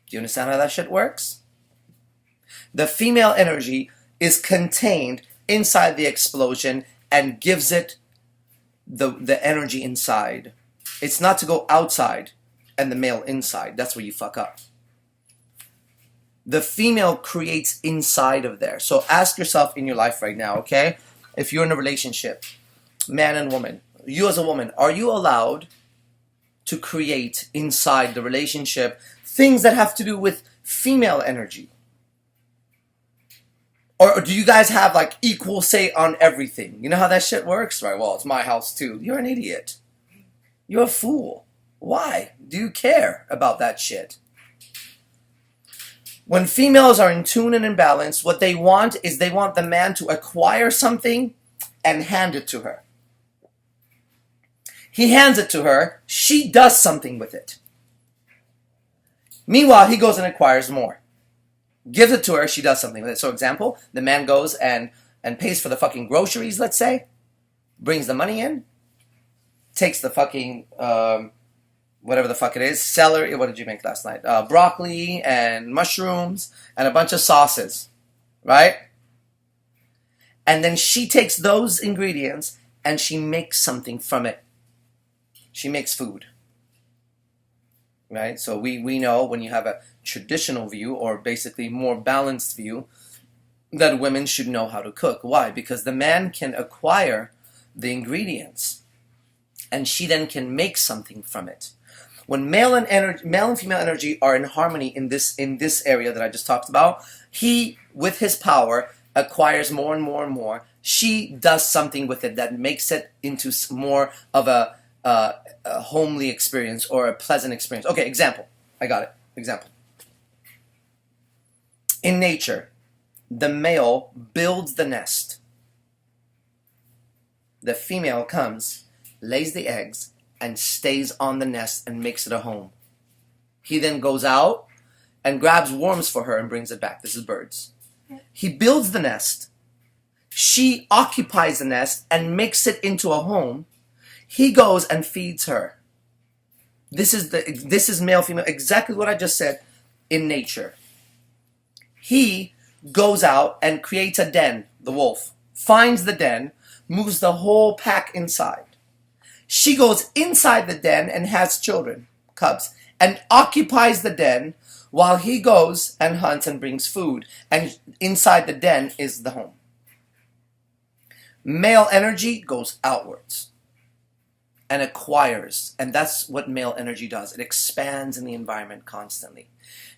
Do you understand how that shit works? The female energy is contained inside the explosion and gives it the energy inside. It's not to go outside and the male inside. That's where you fuck up. The female creates inside of there. So ask yourself in your life right now, okay? If you're in a relationship, man and woman, you as a woman, are you allowed to create inside the relationship things that have to do with female energy? Or do you guys have like equal say on everything? You know how that shit works? Right, well, it's my house too. You're an idiot. You're a fool. Why do you care about that shit? When females are in tune and in balance, what they want is they want the man to acquire something and hand it to her. He hands it to her. She does something with it. Meanwhile, he goes and acquires more. Gives it to her. She does something with it. So example, the man goes and pays for the fucking groceries, let's say. Brings the money in. Takes the fucking, whatever the fuck it is. Celery. What did you make last night? Broccoli and mushrooms and a bunch of sauces. Right? And then she takes those ingredients and she makes something from it. She makes food. Right? So we know when you have a traditional view, or basically more balanced view, that women should know how to cook. Why? Because the man can acquire the ingredients and she then can make something from it. When male and female energy are in harmony in this area that I just talked about, he, with his power, acquires more and more and more. She does something with it that makes it into more of a homely experience or a pleasant experience. Okay, example. I got it. Example. In nature, the male builds the nest. The female comes, lays the eggs, and stays on the nest and makes it a home. He then goes out and grabs worms for her and brings it back. This is birds. He builds the nest. She occupies the nest and makes it into a home. He goes and feeds her. This is male, female, exactly what I just said in nature. He goes out and creates a den, the wolf, finds the den, moves the whole pack inside. She goes inside the den and has children, cubs, and occupies the den while he goes and hunts and brings food. And inside the den is the home. Male energy goes outwards and acquires, and that's what male energy does. It expands in the environment constantly.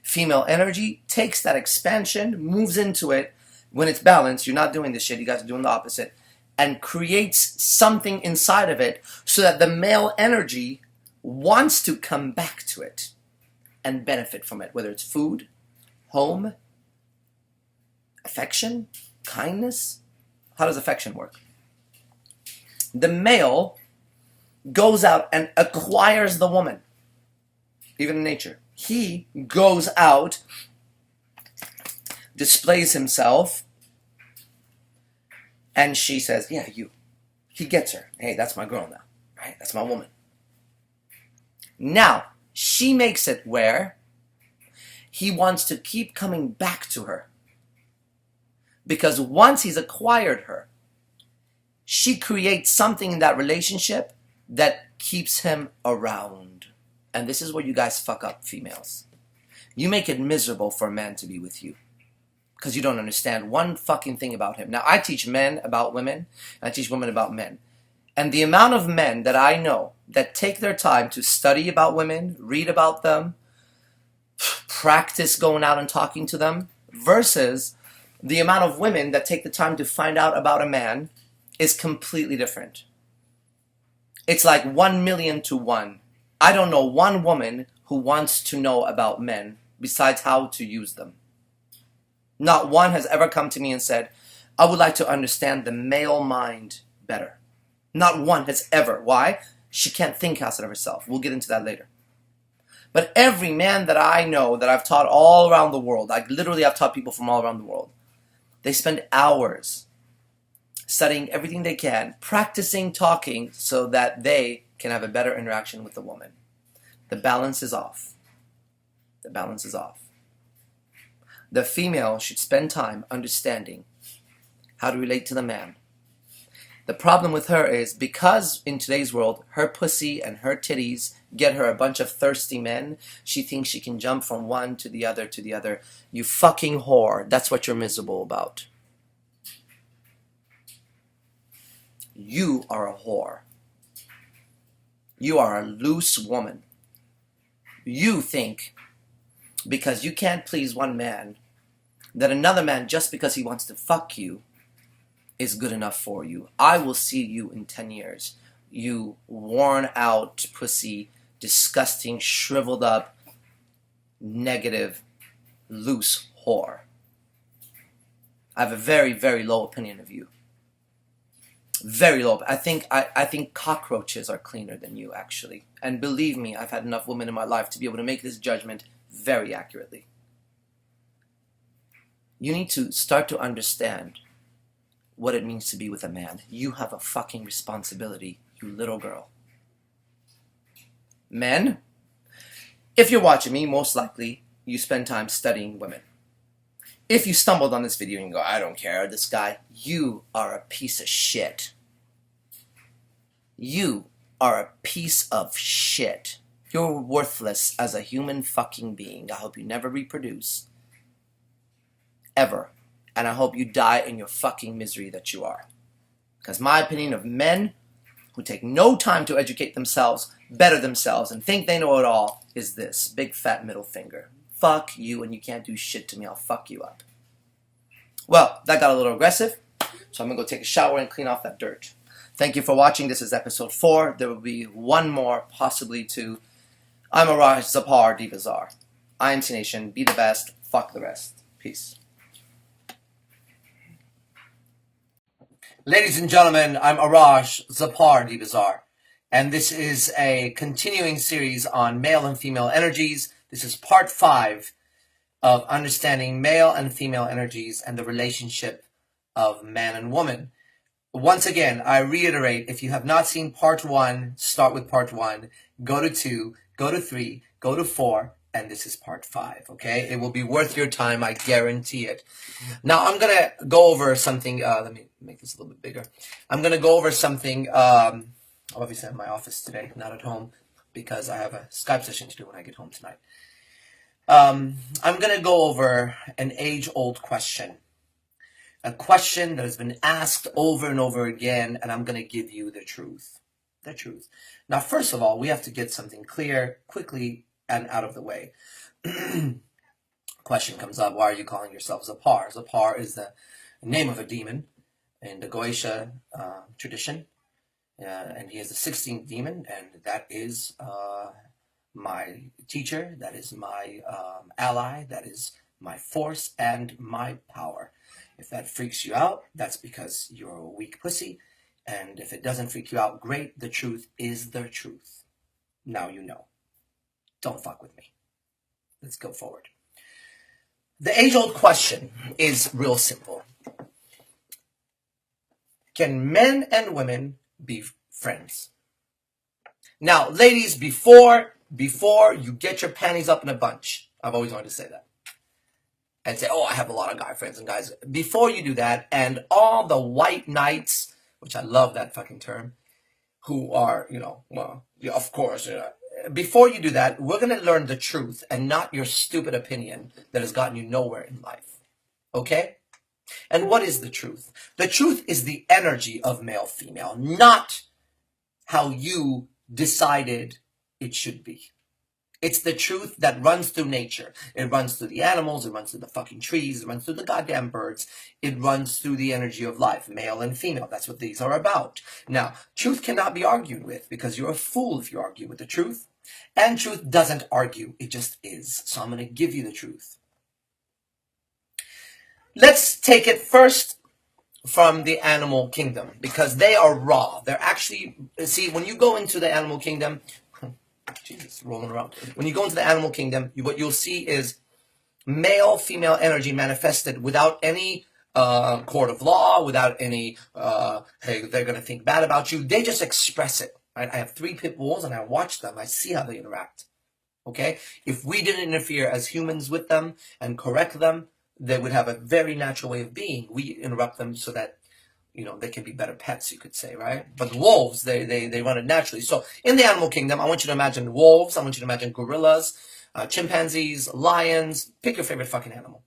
Female energy takes that expansion, moves into it. When it's balanced, you're not doing this shit, you guys are doing the opposite, and creates something inside of it so that the male energy wants to come back to it and benefit from it, whether it's food, home, affection, kindness. How does affection work? The male goes out and acquires the woman, even in nature. He goes out, displays himself, and she says, yeah, you. He gets her. Hey, that's my girl now, right? That's my woman. Now, she makes it where he wants to keep coming back to her. Because once he's acquired her, she creates something in that relationship that keeps him around. And this is where you guys fuck up, females. You make it miserable for a man to be with you. Because you don't understand one fucking thing about him. Now, I teach men about women, and I teach women about men. And the amount of men that I know that take their time to study about women, read about them, practice going out and talking to them, versus the amount of women that take the time to find out about a man is completely different. It's like 1,000,000 to 1. I don't know one woman who wants to know about men besides how to use them. Not one has ever come to me and said, I would like to understand the male mind better. Not one has ever. Why? She can't think outside of herself. We'll get into that later. But every man that I know, that I've taught all around the world, like literally I've taught people from all around the world, they spend hours studying everything they can, practicing talking so that they can have a better interaction with the woman. The balance is off. The balance is off. The female should spend time understanding how to relate to the man. The problem with her is because in today's world, her pussy and her titties get her a bunch of thirsty men, she thinks she can jump from one to the other to the other. You fucking whore. That's what you're miserable about. You are a whore. You are a loose woman. You think because you can't please one man that another man, just because he wants to fuck you, is good enough for you. I will see you in 10 years. You worn out pussy, disgusting, shriveled up, negative, loose whore. I have a very, very low opinion of you. Very low. I think cockroaches are cleaner than you, actually. And believe me, I've had enough women in my life to be able to make this judgment very accurately. You need to start to understand what it means to be with a man. You have a fucking responsibility, you little girl. Men, if you're watching me, most likely you spend time studying women. If you stumbled on this video and you go, I don't care, this guy, you are a piece of shit. You are a piece of shit. You're worthless as a human fucking being. I hope you never reproduce. Ever. And I hope you die in your fucking misery that you are. Because my opinion of men who take no time to educate themselves, better themselves, and think they know it all is this big fat middle finger. Fuck you, and you can't do shit to me. I'll fuck you up. Well, that got a little aggressive, so I'm going to go take a shower and clean off that dirt. Thank you for watching. This is episode 4. There will be one more, possibly 2. I'm Arash Dibazar. INT Nation. Be the best. Fuck the rest. Peace. Ladies and gentlemen, I'm Arash Dibazar, and this is a continuing series on male and female energies. This is part 5 of understanding male and female energies and the relationship of man and woman. Once again, I reiterate, if you have not seen part 1, start with part 1, go to 2, go to 3, go to 4, and this is part 5, okay? It will be worth your time, I guarantee it. Now, I'm going to go over something, let me make this a little bit bigger. I'm going to go over something, obviously I'm in my office today, not at home, because I have a Skype session to do when I get home tonight. I'm going to go over an age-old question. A question that has been asked over and over again, and I'm going to give you the truth. The truth. Now, first of all, we have to get something clear, quickly, and out of the way. Question comes up, why are you calling yourself Zapar? Zapar is the name of a demon in the Goetia tradition. and he is the 16th demon, and that is my teacher, that is my ally, that is my force and my power. If that freaks you out, that's because you're a weak pussy, and if it doesn't freak you out, great. The truth is the truth. Now you know. Don't fuck with me. Let's go forward. The age-old question is real simple. Can men and women be friends? Now, ladies, before you get your panties up in a bunch, I've always wanted to say that, and say, oh, I have a lot of guy friends and guys. Before you do that, and all the white knights, which I love that fucking term, who are, well, yeah, of course, before you do that, we're going to learn the truth and not your stupid opinion that has gotten you nowhere in life. Okay? And what is the truth? The truth is the energy of male-female, not how you decided it should be. It's the truth that runs through nature. It runs through the animals, it runs through the fucking trees, it runs through the goddamn birds. It runs through the energy of life, male and female. That's what these are about. Now, truth cannot be argued with, because you're a fool if you argue with the truth. And truth doesn't argue, it just is. So I'm going to give you the truth. Let's take it first from the animal kingdom, because they are raw. They're actually, see, when you go into the animal kingdom, Jesus, rolling around. When you go into the animal kingdom, what you'll see is male, female energy manifested without any court of law, without any, hey, they're going to think bad about you. They just express it. Right? I have 3 pit bulls, and I watch them. I see how they interact. Okay? If we didn't interfere as humans with them and correct them, they would have a very natural way of being. We interrupt them so that, they can be better pets, you could say, right? But wolves, they run it naturally. So in the animal kingdom, I want you to imagine wolves. I want you to imagine gorillas, chimpanzees, lions. Pick your favorite fucking animal.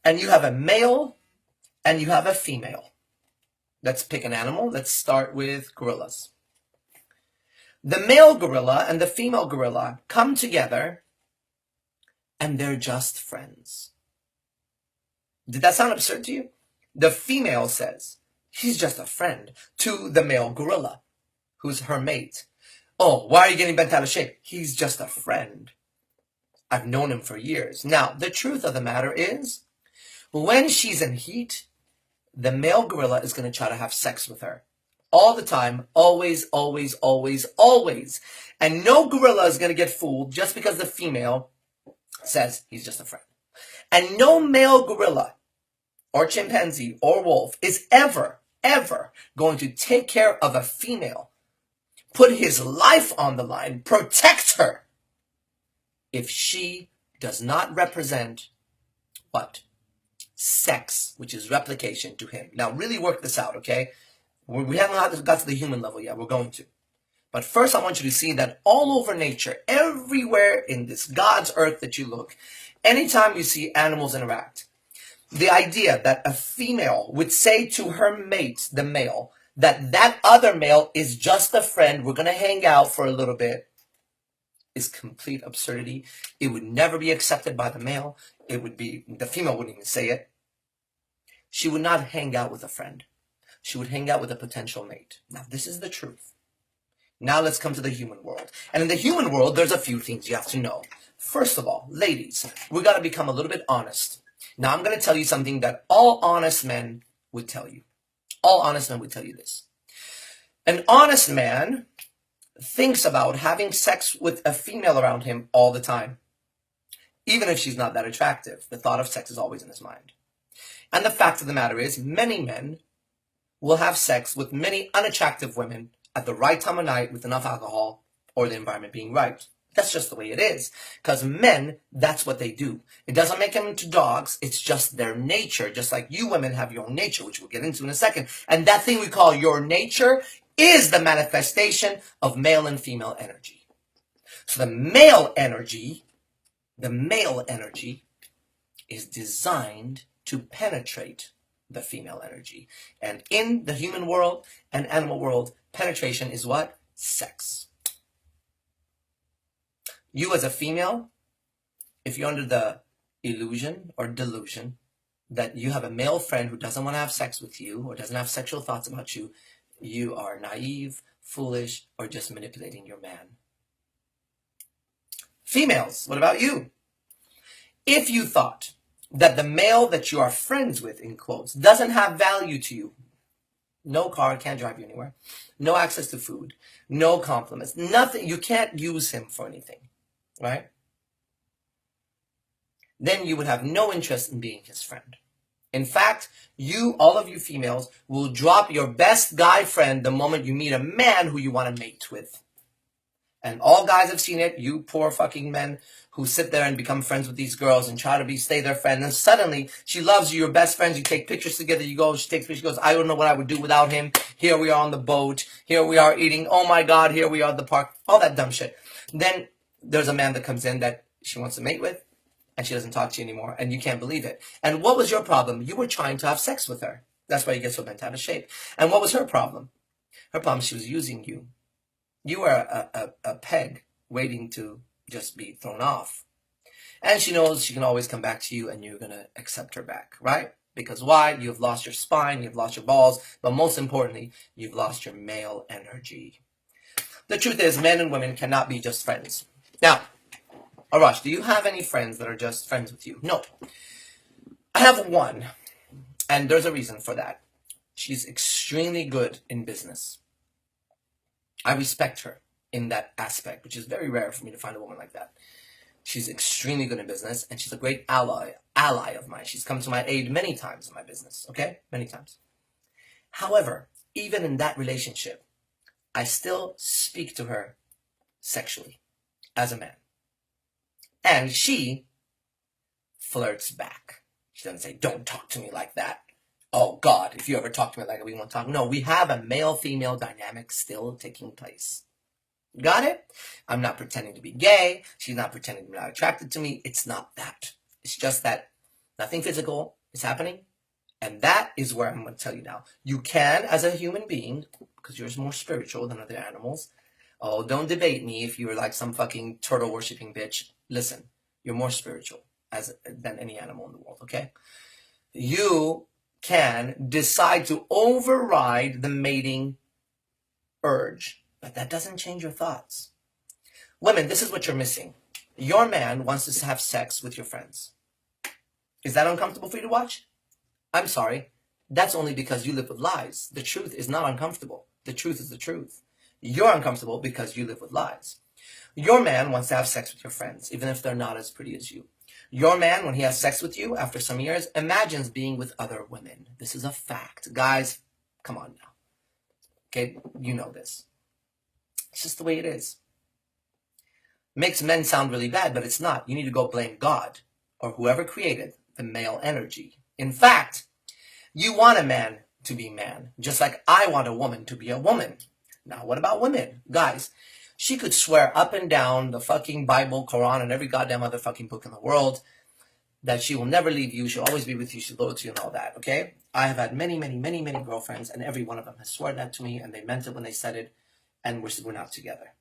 And you have a male and you have a female. Let's pick an animal. Let's start with gorillas. The male gorilla and the female gorilla come together and they're just friends. Did that sound absurd to you? The female says, he's just a friend, to the male gorilla, who's her mate. Oh, why are you getting bent out of shape? He's just a friend. I've known him for years. Now, the truth of the matter is, when she's in heat, the male gorilla is going to try to have sex with her. All the time, always, always, always, always. And no gorilla is going to get fooled just because the female says he's just a friend. And no male gorilla or chimpanzee or wolf is ever going to take care of a female, put his life on the line, protect her, if she does not represent what? Sex, which is replication to him. Now, really work this out, okay? We haven't got to the human level yet. We're going to. But first, I want you to see that all over nature, everywhere in this God's earth that you look, anytime you see animals interact, the idea that a female would say to her mate, the male, that other male is just a friend, we're going to hang out for a little bit, is complete absurdity. It would never be accepted by the male. The female wouldn't even say it. She would not hang out with a friend. She would hang out with a potential mate. Now, this is the truth. Now let's come to the human world. And in the human world, there's a few things you have to know. First of all, ladies, we got to become a little bit honest. Now, I'm going to tell you something that all honest men would tell you. All honest men would tell you this. An honest man thinks about having sex with a female around him all the time. Even if she's not that attractive, the thought of sex is always in his mind. And the fact of the matter is, many men will have sex with many unattractive women at the right time of night with enough alcohol or the environment being right. That's just the way it is. Because men, that's what they do. It doesn't make them into dogs. It's just their nature. Just like you women have your own nature, which we'll get into in a second. And that thing we call your nature is the manifestation of male and female energy. So the male energy is designed to penetrate the female energy. And in the human world and animal world, penetration is what? Sex. You as a female, if you're under the illusion or delusion that you have a male friend who doesn't want to have sex with you or doesn't have sexual thoughts about you, you are naive, foolish, or just manipulating your man. Females, what about you? If you thought that the male that you are friends with, in quotes, doesn't have value to you, no car, can't drive you anywhere, no access to food, no compliments, nothing, you can't use him for anything, right? Then you would have no interest in being his friend. In fact, all of you females, will drop your best guy friend the moment you meet a man who you want to mate with. And all guys have seen it, you poor fucking men who sit there and become friends with these girls and try to stay their friend. And suddenly, she loves you, your best friends, you take pictures together, she takes pictures, she goes, I don't know what I would do without him. Here we are on the boat, here we are eating, oh my God, here we are at the park, all that dumb shit. Then there's a man that comes in that she wants to mate with, and she doesn't talk to you anymore, and you can't believe it. And what was your problem? You were trying to have sex with her. That's why you get so bent out of shape. And what was her problem? Her problem, she was using you. You are a peg waiting to just be thrown off. And she knows she can always come back to you and you're going to accept her back, right? Because why? You've lost your spine, you've lost your balls, but most importantly, you've lost your male energy. The truth is, men and women cannot be just friends. Now, Arash, do you have any friends that are just friends with you? No. I have one, and there's a reason for that. She's extremely good in business. I respect her in that aspect, which is very rare for me to find a woman like that. She's extremely good in business, and she's a great ally of mine. She's come to my aid many times in my business, okay? Many times. However, even in that relationship, I still speak to her sexually as a man. And she flirts back. She doesn't say, don't talk to me like that. Oh God, if you ever talk to me like that, we won't talk. No, we have a male-female dynamic still taking place. Got it? I'm not pretending to be gay. She's not pretending to be not attracted to me. It's not that. It's just that nothing physical is happening. And that is where I'm going to tell you now. You can, as a human being, because you're more spiritual than other animals. Oh, don't debate me if you're like some fucking turtle-worshipping bitch. Listen, you're more spiritual than any animal in the world, okay? You can decide to override the mating urge, but that doesn't change your thoughts. Women, this is what you're missing. Your man wants to have sex with your friends. Is that uncomfortable for you to watch? I'm sorry. That's only because you live with lies. The truth is not uncomfortable. The truth is the truth. You're uncomfortable because you live with lies. Your man wants to have sex with your friends, even if they're not as pretty as you. Your man, when he has sex with you after some years, imagines being with other women. This is a fact. Guys, come on now. Okay, you know this. It's just the way it is. Makes men sound really bad, but it's not. You need to go blame God or whoever created the male energy. In fact, you want a man to be man, just like I want a woman to be a woman. Now, what about women? Guys, she could swear up and down the fucking Bible, Quran, and every goddamn other fucking book in the world that she will never leave you, she'll always be with you, she'll loyal to you and all that, okay? I have had many girlfriends, and every one of them has sworn that to me, and they meant it when they said it, and we're not together.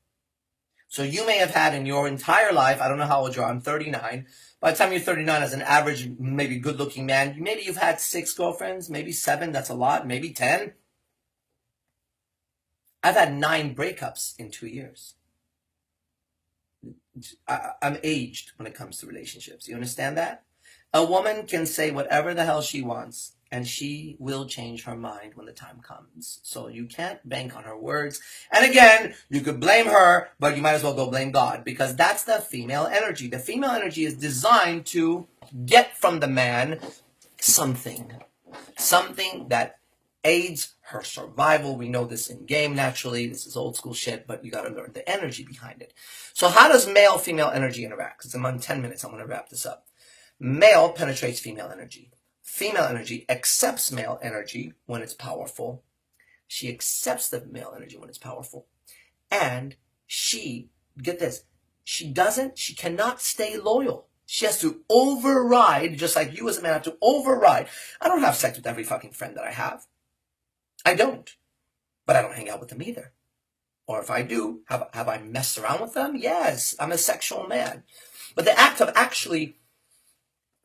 So you may have had in your entire life, I don't know how old you are, I'm 39. By the time you're 39, as an average, maybe good-looking man, maybe you've had 6 girlfriends, maybe 7, that's a lot, maybe 10. I've had 9 breakups in 2 years. I'm aged when it comes to relationships. You understand that? A woman can say whatever the hell she wants, and she will change her mind when the time comes. So you can't bank on her words. And again, you could blame her, but you might as well go blame God, because that's the female energy. The female energy is designed to get from the man something that aids her survival. We know this in game naturally. This is old school shit, but you got to learn the energy behind it. So how does male-female energy interact? Because I'm on 10 minutes. I'm going to wrap this up. Male penetrates female energy. Female energy accepts male energy when it's powerful. She accepts the male energy when it's powerful. And she, get this, she cannot stay loyal. She has to override, just like you as a man have to override. I don't have sex with every fucking friend that I have. I don't. But I don't hang out with them either. Or if I do, have I messed around with them? Yes, I'm a sexual man. But the act of actually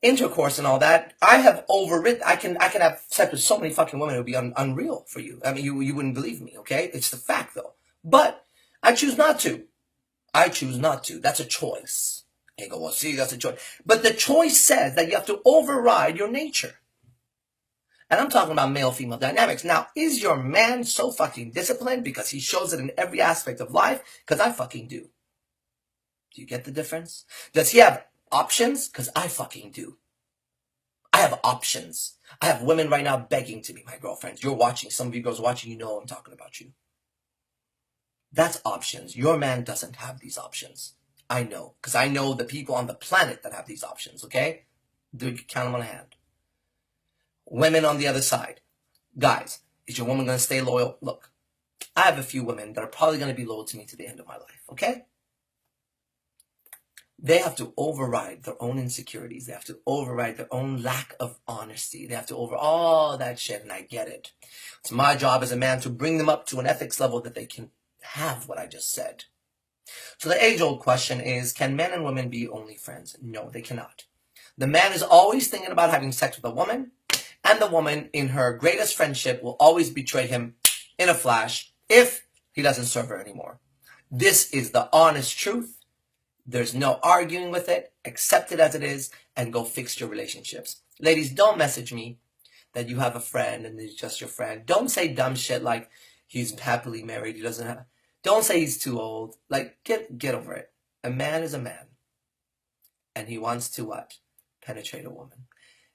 intercourse and all that, I have overridden. I can have sex with so many fucking women. It would be unreal for you. I mean, you wouldn't believe me. Okay, it's the fact though. But I choose not to. I choose not to. That's a choice. And you go, well, see, that's a choice. But the choice says that you have to override your nature. And I'm talking about male-female dynamics. Now, is your man so fucking disciplined because he shows it in every aspect of life? Because I fucking do. Do you get the difference? Does he have options? Because I fucking do. I have options. I have women right now begging to be my girlfriends. You're watching. Some of you girls watching, you know I'm talking about you. That's options. Your man doesn't have these options. I know. Because I know the people on the planet that have these options, okay? You can count them on a hand. Women on the other side. Guys, is your woman going to stay loyal? Look, I have a few women that are probably going to be loyal to me to the end of my life, okay? They have to override their own insecurities. They have to override their own lack of honesty. They have to over all that shit, and I get it. It's my job as a man to bring them up to an ethics level that they can have what I just said. So the age-old question is, can men and women be only friends? No, they cannot. The man is always thinking about having sex with a woman, and the woman, in her greatest friendship, will always betray him in a flash if he doesn't serve her anymore. This is the honest truth. There's no arguing with it. Accept it as it is and go fix your relationships. Ladies, don't message me that you have a friend and he's just your friend. Don't say dumb shit like he's happily married. He doesn't have... Don't say he's too old. Like, get over it. A man is a man. And he wants to what? Penetrate a woman.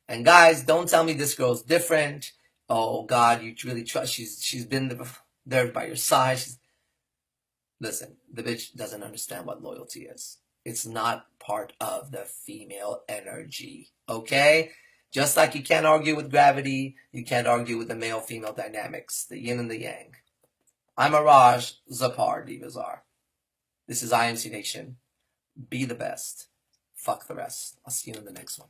And guys, don't tell me this girl's different. Oh, God, you really trust. She's been there by your side. Listen, the bitch doesn't understand what loyalty is. It's not part of the female energy, okay? Just like you can't argue with gravity, you can't argue with the male-female dynamics, the yin and the yang. I'm Arash Dibazar. This is IMC Nation. Be the best. Fuck the rest. I'll see you in the next one.